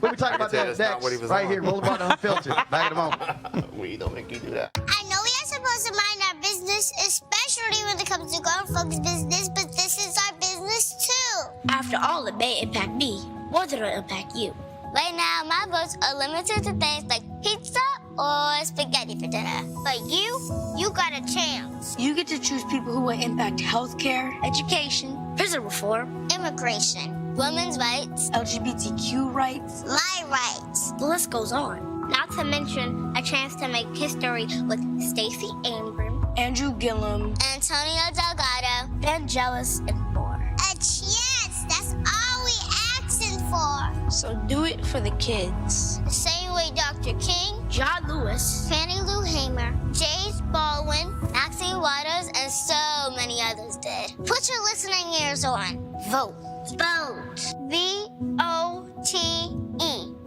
S1: We'll be talking about that next, right here, Roland Unfiltered. Back in a moment.
S6: We don't make you do that.
S4: I know we are supposed to mind our business, especially when it comes to grown folks' business, but this is our business too. After all, it may impact me more than it'll impact you. Right now, my votes are limited to things like pizza or spaghetti for dinner. But you got a chance. You get to choose people who will impact healthcare, education, prison reform, immigration, women's rights, LGBTQ rights, my rights. The list goes on. Not to mention a chance to make history with Stacey Abrams, Andrew Gillum, Antonio Delgado, Vangelis, and more. A chance! That's all we asking for. So do it for the kids. The same way Dr. King, John Lewis, Fannie Lou Hamer, James Baldwin, Maxine Waters, and so many others did. Put your listening ears on. Vote. Vote. V-O-T-E.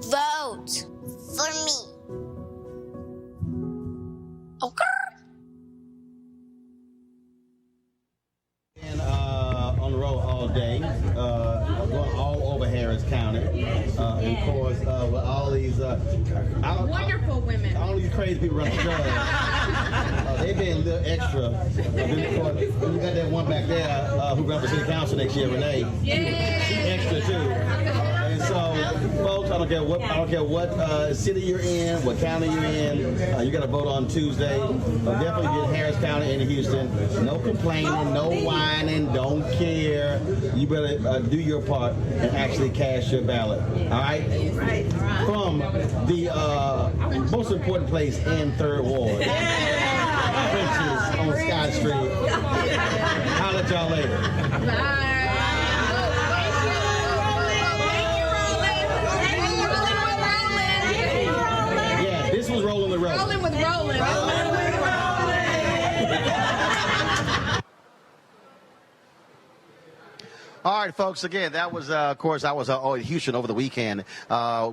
S4: Vote. For me. Okay.
S1: And on the road all day, going all over Harris County. And of course, with all these wonderful women, all these crazy people running the judge. They've been a little extra. You got that one back there who runs for city council next year, Renee. She's extra too. And so, folks, I don't care what city you're in, what county you're in. You got to vote on Tuesday. Definitely get Harris County into Houston. No complaining, no whining, don't care. You better do your part and actually cast your ballot. All right? From the most important place in 3rd Ward, French's on Scott Street. Holla at y'all later. Bye. Rolling with Roland. Rolling with Roland. All right, folks, again, that was, of course, I was in Houston over the weekend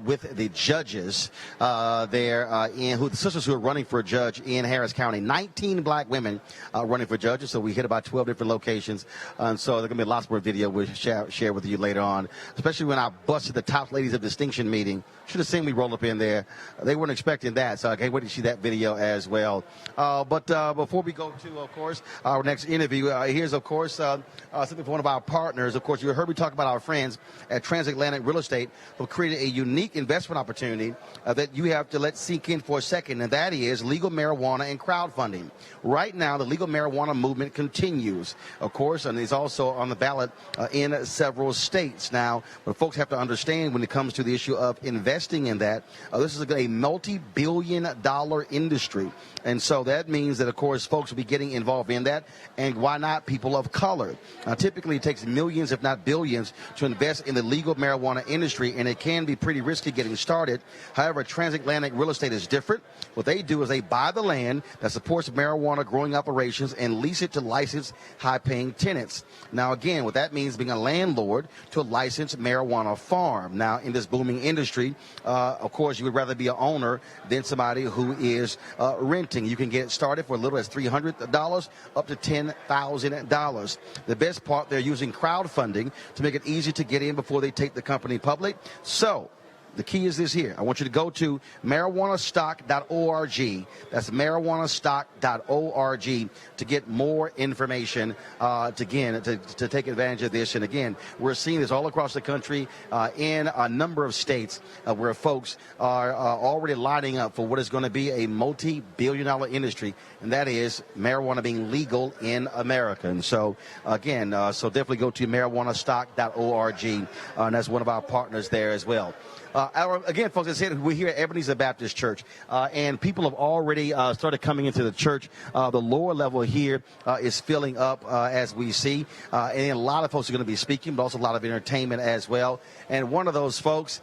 S1: with the judges there, the sisters who are running for a judge in Harris County. 19 black women running for judges, so we hit about 12 different locations. And so there's going to be lots more video we'll share with you later on, especially when I busted the top ladies of distinction meeting. Should have seen me roll up in there. They weren't expecting that, so I can't wait to see that video as well. But before we go to, of course, our next interview, here's, of course, something for one of our partners. Of course, you heard me talk about our friends at Transatlantic Real Estate who created a unique investment opportunity that you have to let sink in for a second, and that is legal marijuana and crowdfunding. Right now, the legal marijuana movement continues, of course, and is also on the ballot in several states. Now, what folks have to understand when it comes to the issue of investing in that, this is a multi-billion-dollar industry. And so that means that, of course, folks will be getting involved in that. And why not people of color? Typically, it takes millions, if not billions, to invest in the legal marijuana industry, and it can be pretty risky getting started. However, Transatlantic Real Estate is different. What they do is they buy the land that supports marijuana growing operations and lease it to licensed, high-paying tenants. Now, again, what that means being a landlord to a licensed marijuana farm. Now, in this booming industry, of course, you would rather be an owner than somebody who is renting. You can get started for as little as $300 up to $10,000. The best part, they're using crowdfunding to make it easy to get in before they take the company public. So the key is this here. I want you to go to marijuanastock.org. That's marijuanastock.org to get more information, to take advantage of this. And again, we're seeing this all across the country in a number of states where folks are already lining up for what is going to be a multi-billion-dollar industry, and that is marijuana being legal in America. And so, again, so definitely go to marijuanastock.org, and that's one of our partners there as well. Again, folks, as I said, we're here at Ebenezer Baptist Church, and people have already started coming into the church. The lower level here is filling up as we see, and a lot of folks are going to be speaking, but also a lot of entertainment as well. And one of those folks,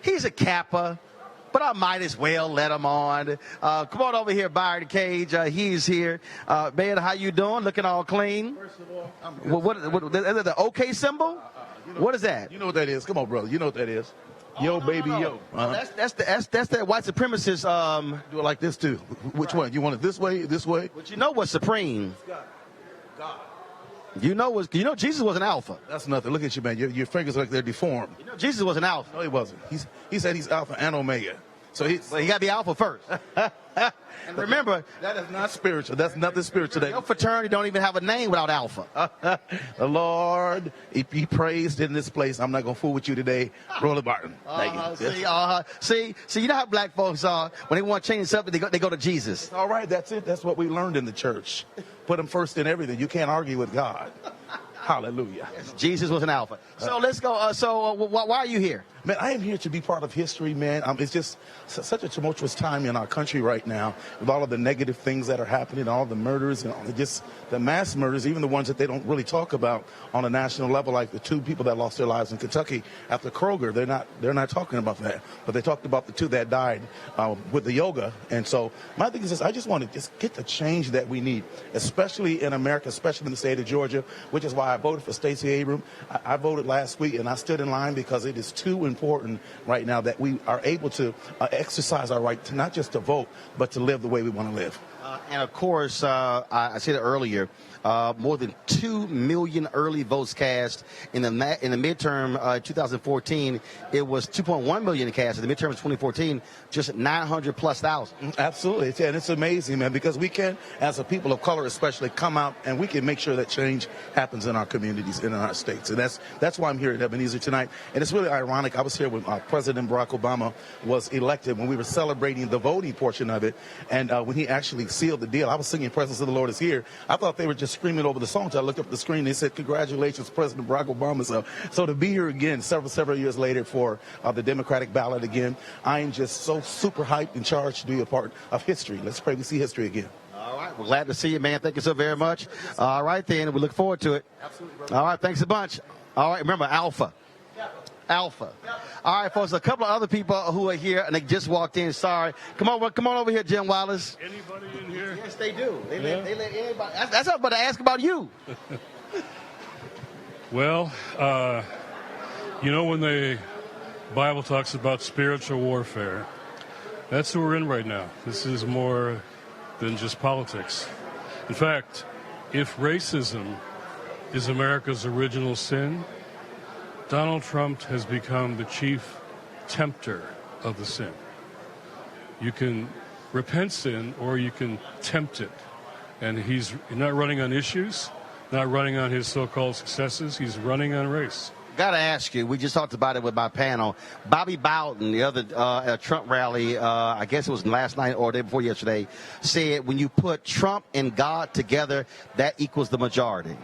S1: he's a Kappa, but I might as well let him on. Come on over here, Byron Cage. He's here. Man, how you doing? Looking all clean.
S5: First of all, I'm
S1: what is it, the OK symbol? What is that?
S5: You know what that is. Come on, brother. You know what that is. Yo, baby, yo.
S1: That's that white supremacist.
S5: Do it like this too. Which one? You want it this way? This way?
S1: But you know what's supreme?
S5: God.
S1: You know Jesus was an alpha.
S5: That's nothing. Look at you, man. Your fingers look like they're deformed.
S1: You know Jesus was an alpha.
S5: No, he wasn't. He said he's alpha and omega. So he
S1: got to be alpha first. And remember,
S5: that is not spiritual. That's nothing spiritual.
S1: Your fraternity don't even have a name without alpha.
S5: The Lord, if he praised in this place, I'm not going to fool with you today. Roland Martin.
S1: See, you know how black folks are. When they want to change something, they go to Jesus.
S5: All right, that's it. That's what we learned in the church. Put him first in everything. You can't argue with God. Hallelujah.
S1: Yes, Jesus was an alpha. So let's go. Why are you here?
S5: Man, I am here to be part of history, man. It's just such a tumultuous time in our country right now with all of the negative things that are happening, all the murders and just the mass murders, even the ones that they don't really talk about on a national level, like the 2 people that lost their lives in Kentucky after Kroger. They're not talking about that, but they talked about the 2 that died with the yoga. And so my thing is this: I just want to just get the change that we need, especially in America, especially in the state of Georgia, which is why I voted for Stacey Abrams. I voted last week, and I stood in line because it is too important right now that we are able to exercise our right to not just to vote, but to live the way we want to live.
S1: And of course, I said it earlier, more than 2 million early votes cast in the midterm 2014. It was 2.1 million cast in the midterm of 2014, just 900,000+.
S5: Absolutely, and it's amazing, man, because we can, as a people of color especially, come out and we can make sure that change happens in our communities and in our states. And that's why I'm here at Ebenezer tonight. And it's really ironic. I was here when President Barack Obama was elected, when we were celebrating the voting portion of it, and when he actually sealed the deal. I was singing "Presence of the Lord is Here." I thought they were just screaming over the song. So I looked up the screen. They said, "Congratulations, President Barack Obama." So to be here again, several years later for the Democratic ballot again, I am just so super hyped and charged to be a part of history. Let's pray we see history again.
S1: All right. We're glad to see you, man. Thank you so very much. All right, then. We look forward to it.
S5: Absolutely.
S1: All right. Thanks a bunch. All right. Remember, Alpha. Alpha. All right, folks. A couple of other people who are here, and they just walked in. Sorry. Come on over here, Jim Wallace.
S11: Anybody in here?
S1: Yes, they do. They let anybody. That's what I'm about to ask about you.
S11: Well, when the Bible talks about spiritual warfare, that's what we're in right now. This is more than just politics. In fact, if racism is America's original sin, Donald Trump has become the chief tempter of the sin. You can repent sin or you can tempt it. And he's not running on issues, not running on his so-called successes. He's running on race.
S1: Got to ask you, we just talked about it with my panel. Bobby Bowden, the other Trump rally, I guess it was last night or the day before yesterday, said when you put Trump and God together, that equals the majority.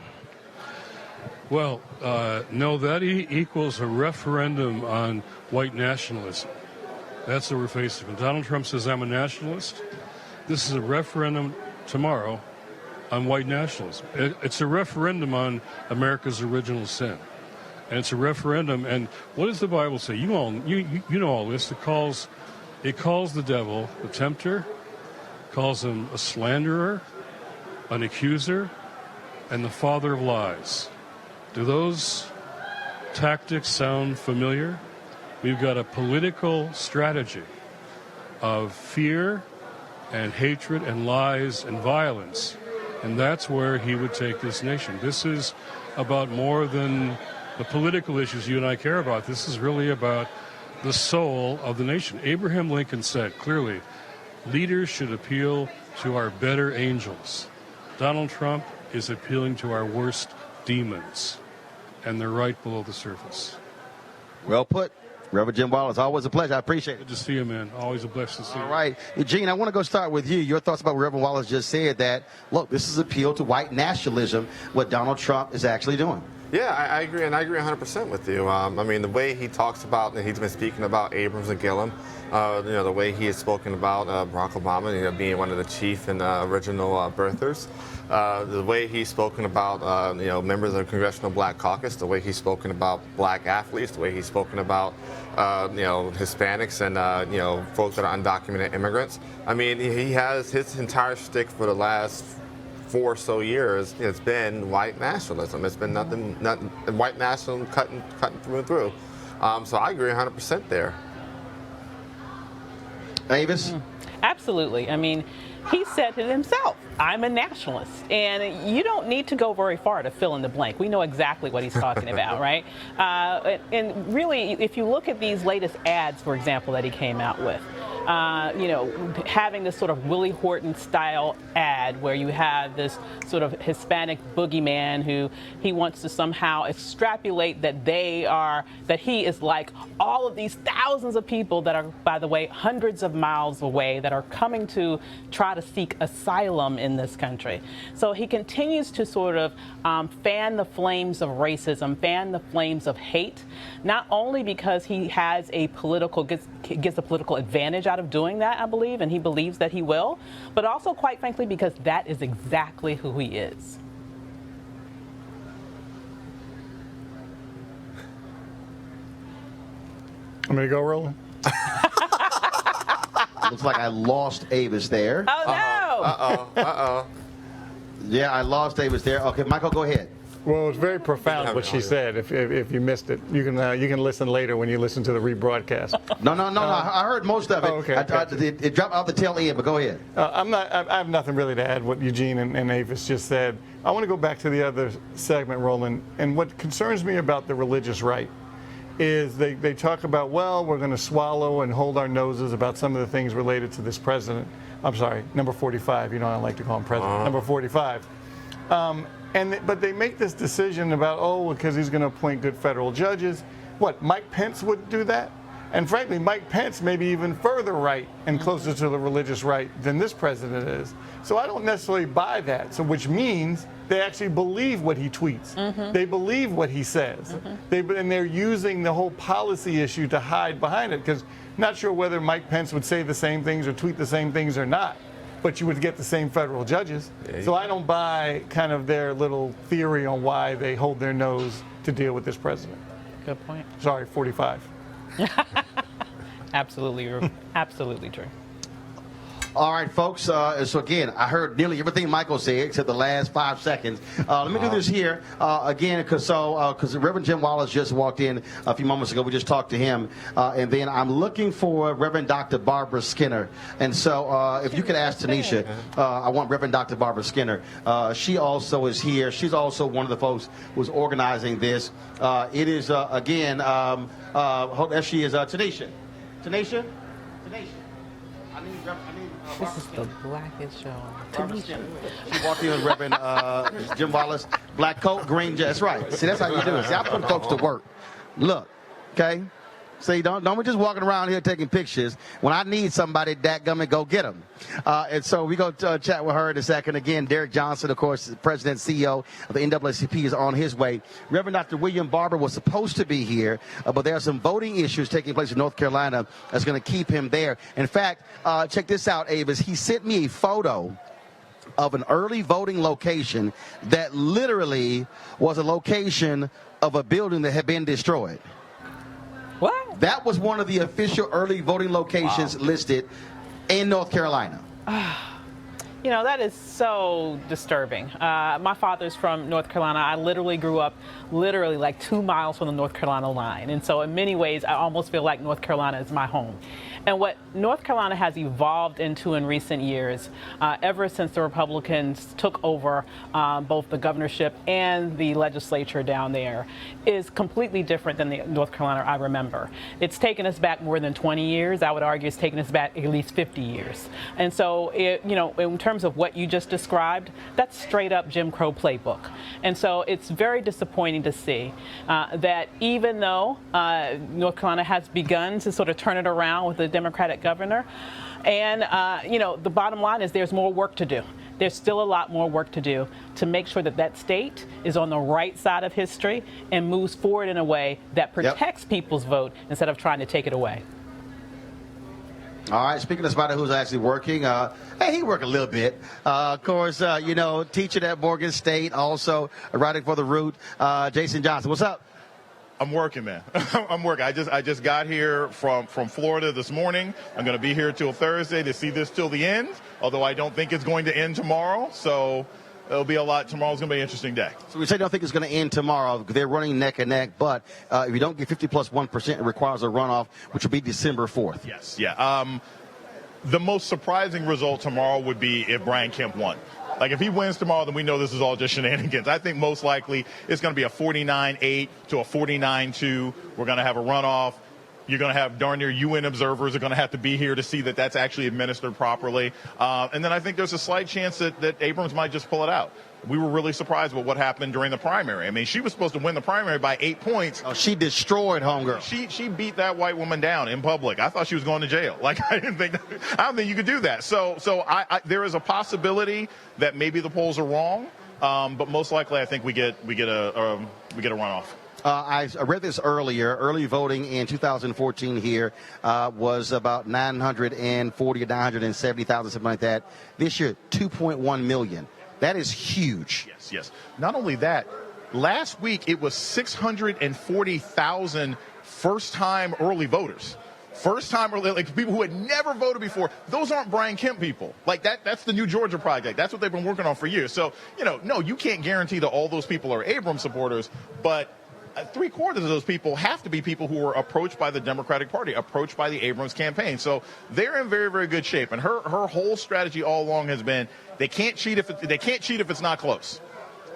S11: Well, no, that equals a referendum on white nationalism. That's what we're facing. When Donald Trump says, I'm a nationalist, this is a referendum tomorrow on white nationalism. It's a referendum on America's original sin. And it's a referendum. And what does the Bible say? You know all this. It calls the devil the tempter, calls him a slanderer, an accuser, and the father of lies. Do those tactics sound familiar? We've got a political strategy of fear and hatred and lies and violence. And that's where he would take this nation. This is about more than the political issues you and I care about. This is really about the soul of the nation. Abraham Lincoln said clearly, leaders should appeal to our better angels. Donald Trump is appealing to our worst demons, and they're right below the surface.
S1: Well put. Reverend Jim Wallace, always a pleasure. I appreciate it.
S11: Good to see you, man. Always a blessing to see you.
S1: All right. Eugene, I want to go start with you. Your thoughts about what Reverend Wallace just said, that, look, this is appeal to white nationalism, what Donald Trump is actually doing.
S6: Yeah, I agree, and I agree 100% with you. I mean, the way he talks about, and he's been speaking about Abrams and Gillum, the way he has spoken about Barack Obama, being one of the chief and original birthers, the way he's spoken about, members of the Congressional Black Caucus, the way he's spoken about black athletes, the way he's spoken about, Hispanics and, folks that are undocumented immigrants. I mean, he has his entire shtick for the last 4 or so years. It's been white nationalism. It's been nothing white nationalism cutting through and through. So I agree 100% there.
S1: Avis?
S2: Absolutely. I mean, he said it himself, I'm a nationalist. And you don't need to go very far to fill in the blank. We know exactly what he's talking about, right? And really, if you look at these latest ads, for example, that he came out with, having this sort of Willie Horton style ad where you have this sort of Hispanic boogeyman who he wants to somehow extrapolate that that he is like all of these thousands of people that are, by the way, hundreds of miles away that are coming to try to seek asylum in this country. So he continues to sort of fan the flames of racism, fan the flames of hate, not only because he has gets a political advantage out of doing that, I believe, and he believes that he will, but also, quite frankly, because that is exactly who he is.
S7: I'm going to go, Roland.
S1: Looks like I lost Avis there.
S2: Oh, no!
S6: Uh-oh.
S1: Yeah, I lost Avis there. Okay, Michael, go ahead.
S7: Well, it was very profound what she said. If you missed it, you can listen later when you listen to the rebroadcast.
S1: No. I heard most of it.
S7: Okay.
S1: It dropped off the tail end, but go ahead.
S7: I have nothing really to add what Eugene and Avis just said. I want to go back to the other segment, Roland. And what concerns me about the religious right is they talk about, well, we're going to swallow and hold our noses about some of the things related to this president. I'm sorry, number 45. I like to call him president. Number 45. But they make this decision about, because he's going to appoint good federal judges. What, Mike Pence would do that? And frankly, Mike Pence may be even further right and closer to the religious right than this president is. So I don't necessarily buy that. So which means they actually believe what he tweets. Mm-hmm. They believe what he says. Mm-hmm. And they're using the whole policy issue to hide behind it, because not sure whether Mike Pence would say the same things or tweet the same things or not, but you would get the same federal judges. Yeah, so I don't buy kind of their little theory on why they hold their nose to deal with this president.
S2: Good point.
S7: Sorry, 45.
S2: Absolutely true.
S1: All right, folks. So again, I heard nearly everything Michael said except the last 5 seconds. Let me do this here again, because Reverend Jim Wallace just walked in a few moments ago. We just talked to him, and then I'm looking for Reverend Dr. Barbara Skinner. And so, if you could ask Tanisha, I want Reverend Dr. Barbara Skinner. She also is here. She's also one of the folks who's organizing this. It is again. There she is, Tanisha. Tanisha. I need
S2: this is the blackest show.
S1: She walked in with Reverend Jim Wallace, black coat, green jacket. That's right. See, that's how you do it. See, I put folks to work. Look, okay? See, don't be just walking around here taking pictures. When I need somebody, dadgummit, go get them. And so we go to chat with her in a second. Again, Derek Johnson, of course, the president and CEO of the NAACP, is on his way. Reverend Dr. William Barber was supposed to be here, but there are some voting issues taking place in North Carolina that's going to keep him there. In fact, check this out, Avis. He sent me a photo of an early voting location that literally was a location of a building that had been destroyed.
S2: What?
S1: That was one of the official early voting locations listed in North Carolina.
S2: You know, that is so disturbing. My father's from North Carolina. I literally grew up like 2 miles from the North Carolina line. And so in many ways, I almost feel like North Carolina is my home. And what North Carolina has evolved into in recent years, ever since the Republicans took over both the governorship and the legislature down there, is completely different than the North Carolina I remember. It's taken us back more than 20 years. I would argue it's taken us back at least 50 years. And so, you know, in terms of what you just described, that's straight up Jim Crow playbook. And so it's very disappointing to see that even though North Carolina has begun to sort of turn it around with the Democratic governor, and you know, the bottom line is there's more work to do. There's still a lot more work to do to make sure that that state is on the right side of history and moves forward in a way that protects people's vote instead of trying to take it away.
S1: All right, speaking of somebody who's actually working, hey, he worked a little bit. Of course, you know, teaching at Morgan State, also writing for The Root. Jason Johnson, what's up?
S10: I'm working, man. I'm working. I just got here from Florida this morning. I'm going to be here till Thursday to see this till the end, although I don't think it's going to end tomorrow. So it'll be a lot. Tomorrow's going to be an interesting day.
S1: So we say don't think it's going to end tomorrow. They're running neck and neck, but if you don't get 50 plus 1%, it requires a runoff, which will be December 4th.
S10: Yes, yeah. The most surprising result tomorrow would be if Brian Kemp won. Like, if he wins tomorrow, then we know this is all just shenanigans. I think most likely it's going to be a 49-8 to a 49-2. We're going to have a runoff. You're going to have darn near UN observers are going to have to be here to see that that's actually administered properly. And then I think there's a slight chance that Abrams might just pull it out. We were really surprised with what happened during the primary. I mean, she was supposed to win the primary by 8 points.
S1: Oh, she destroyed homegirl.
S10: She beat that white woman down in public. I thought she was going to jail. Like, I don't think you could do that. So there is a possibility that maybe the polls are wrong, but most likely I think we get a runoff.
S1: I read this earlier. Early voting in 2014 here was about 940 or 970,000, something like that. This year, 2.1 million. That is huge.
S10: Yes. Not only that, last week it was 640,000 first-time early voters. First-time early, like people who had never voted before. Those aren't Brian Kemp people. Like that's the New Georgia Project. That's what they've been working on for years. So, you know, no, you can't guarantee that all those people are Abrams supporters, but 3/4 of those people have to be people who were approached by the Democratic Party, approached by the Abrams campaign. So they're in very, very good shape. And her whole strategy all along has been they can't cheat if it's not close.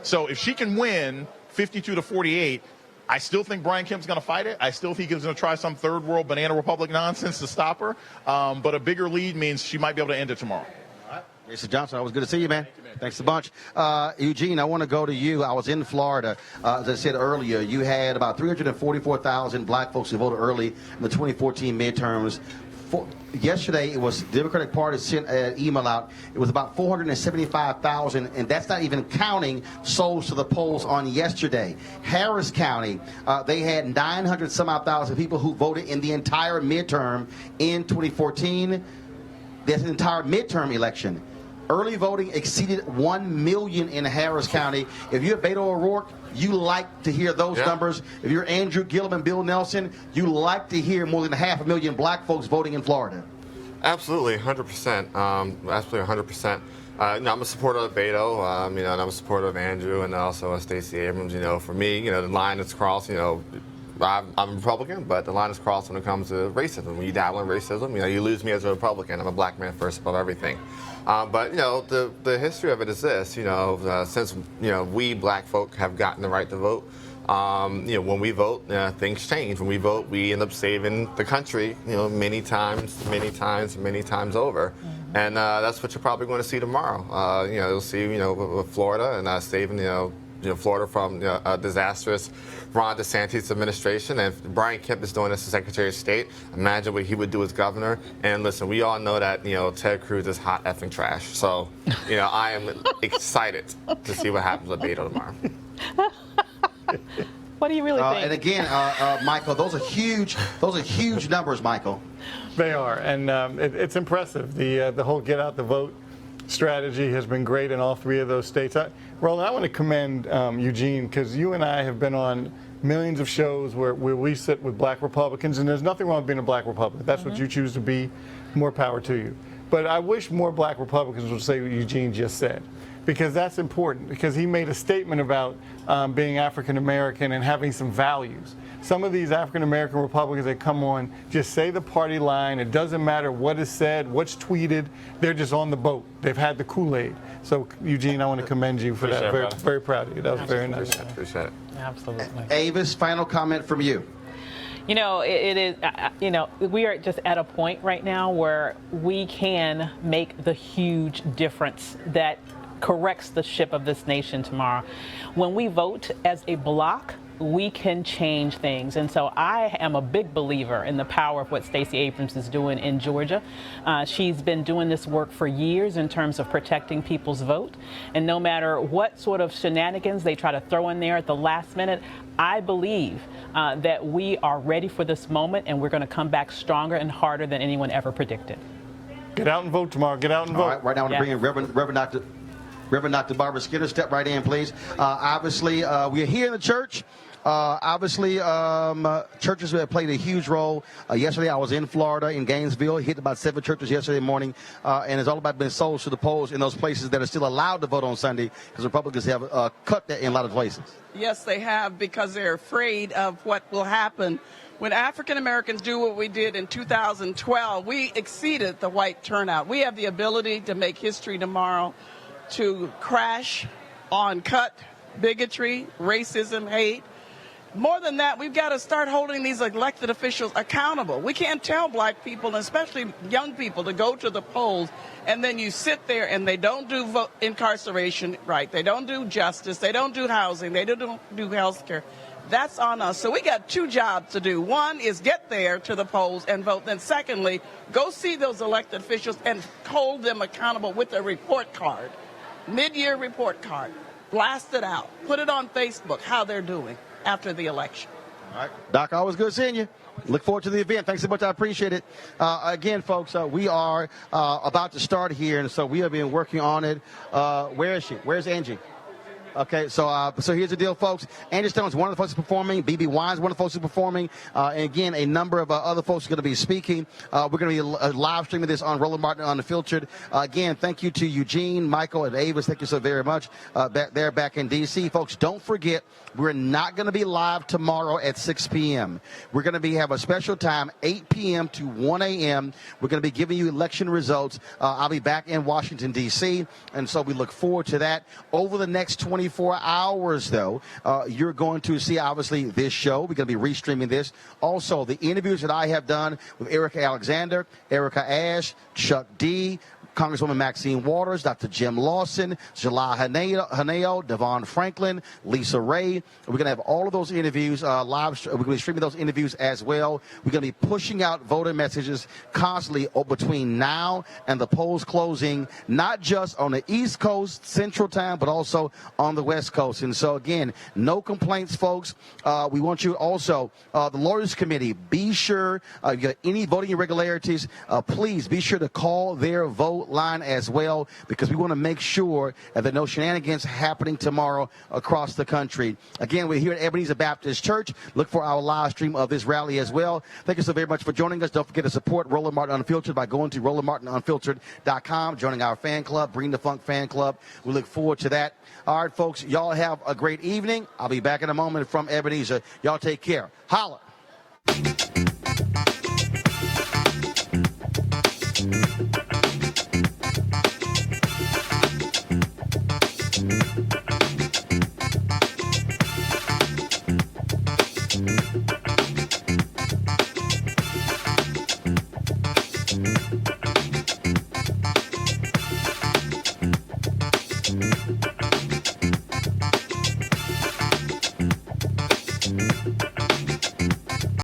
S10: So if she can win 52 to 48, I still think Brian Kemp's going to fight it. I still think he's going to try some third world banana republic nonsense to stop her. But a bigger lead means she might be able to end it tomorrow.
S1: Jason Johnson, always good to see you, man. Thanks a bunch. Eugene, I want to go to you. I was in Florida. As I said earlier, you had about 344,000 black folks who voted early in the 2014 midterms. Yesterday, it was the Democratic Party sent an email out. It was about 475,000, and that's not even counting souls to the polls on yesterday. Harris County, they had 900 some odd thousand people who voted in the entire midterm in 2014. That's an entire midterm election. Early voting exceeded 1 million in Harris County. If you're Beto O'Rourke, you like to hear those numbers. If you're Andrew Gillum and Bill Nelson, you like to hear more than 500,000 black folks voting in Florida.
S6: Absolutely, 100%. Absolutely, 100%. I'm a supporter of Beto, and I'm a supporter of Andrew and also Stacey Abrams. For me, the line is crossed. I'm a Republican, but the line is crossed when it comes to racism. When you dabble in racism, you lose me as a Republican. I'm a black man first above everything. But the history of it is this. Since we black folk have gotten the right to vote, when we vote, things change. When we vote, we end up saving the country, many times over. And that's what you're probably going to see tomorrow. You'll see, with Florida and saving, Florida from a disastrous Ron DeSantis administration. And if Brian Kemp is doing this as Secretary of State, imagine what he would do as governor. And listen, we all know that, Ted Cruz is hot effing trash. So, I am excited to see what happens with Beto tomorrow.
S2: What do you really think?
S1: And again, Michael, those are huge numbers, Michael.
S7: They are, and it's impressive. The whole get out the vote strategy has been great in all three of those states. Roland, I want to commend Eugene, because you and I have been on millions of shows where we sit with black Republicans, and there's nothing wrong with being a black Republican. That's what you choose to be. More power to you. But I wish more black Republicans would say what Eugene just said, because that's important, because he made a statement about being African American and having some values. Some of these African American Republicans that come on just say the party line. It doesn't matter what is said, what's tweeted. They're just on the boat. They've had the Kool-Aid. So, Eugene, I want to commend you for that. Very, very proud of you. That was very nice.
S6: Appreciate it.
S2: Absolutely.
S1: Avis, final comment from you.
S2: You know, it is, you know, we are just at a point right now where we can make the huge difference that corrects the ship of this nation tomorrow. When we vote as a bloc, we can change things. And so I am a big believer in the power of what Stacey Abrams is doing in Georgia. She's been doing this work for years in terms of protecting people's vote. And no matter what sort of shenanigans they try to throw in there at the last minute, I believe that we are ready for this moment, and we're going to come back stronger and harder than anyone ever predicted.
S7: Get out and vote tomorrow. Get out and vote.
S1: All right, right now I want to bring in Reverend Dr. Barbara Skinner. Step right in, please. Obviously, we are here in the church. Obviously, churches have played a huge role. Yesterday, I was in Florida, in Gainesville. Hit about 7 churches yesterday morning, and it's all about being sold to the polls in those places that are still allowed to vote on Sunday, because Republicans have cut that in a lot of places.
S13: Yes, they have, because they're afraid of what will happen. When African Americans do what we did in 2012, we exceeded the white turnout. We have the ability to make history tomorrow, to crash on cut bigotry, racism, hate. More than that, we've got to start holding these elected officials accountable. We can't tell black people, and especially young people, to go to the polls, and then you sit there and they don't do incarceration right. They don't do justice. They don't do housing. They don't do health care. That's on us. So we got 2 jobs to do. One is get there to the polls and vote. Then secondly, go see those elected officials and hold them accountable with a report card, mid-year report card. Blast it out. Put it on Facebook, how they're doing after the election.
S1: All right. Doc, always good seeing you. Look forward to the event. Thanks so much. I appreciate it. Again, folks, we are about to start here, and so we have been working on it. Where is she? Where's Angie? Okay, so here's the deal, folks. Angie Stone's one of the folks who's performing. B.B. Wine's one of the folks who's performing. And again, a number of other folks are going to be speaking. We're going to be live streaming this on Roland Martin Unfiltered. Again, thank you to Eugene, Michael, and Avis. Thank you so very much back in D.C. Folks, don't forget, we're not going to be live tomorrow at 6 p.m. We're going to have a special time, 8 p.m. to 1 a.m. We're going to be giving you election results. I'll be back in Washington, D.C., and so we look forward to that. Over the next 24 hours, though, you're going to see, obviously, this show. We're going to be restreaming this. Also, the interviews that I have done with Erica Alexander, Erica Ash, Chuck D., Congresswoman Maxine Waters, Dr. Jim Lawson, Jalal Haneo, Devon Franklin, Lisa Ray. We're going to have all of those interviews live. We're going to be streaming those interviews as well. We're going to be pushing out voter messages constantly between now and the polls closing, not just on the East Coast, Central Time, but also on the West Coast. And so, again, no complaints, folks. We want you also, the Lawyers Committee, be sure, if you got any voting irregularities, please be sure to call their vote line as well, because we want to make sure that there are no shenanigans happening tomorrow across the country. Again, we're here at Ebenezer Baptist Church. Look for our live stream of this rally as well. Thank you so very much for joining us. Don't forget to support Roland Martin Unfiltered by going to RolandMartinUnfiltered.com, joining our fan club, Bring the Funk fan club. We look forward to that. All right, folks, y'all have a great evening. I'll be back in a moment from Ebenezer. Y'all take care. Holla.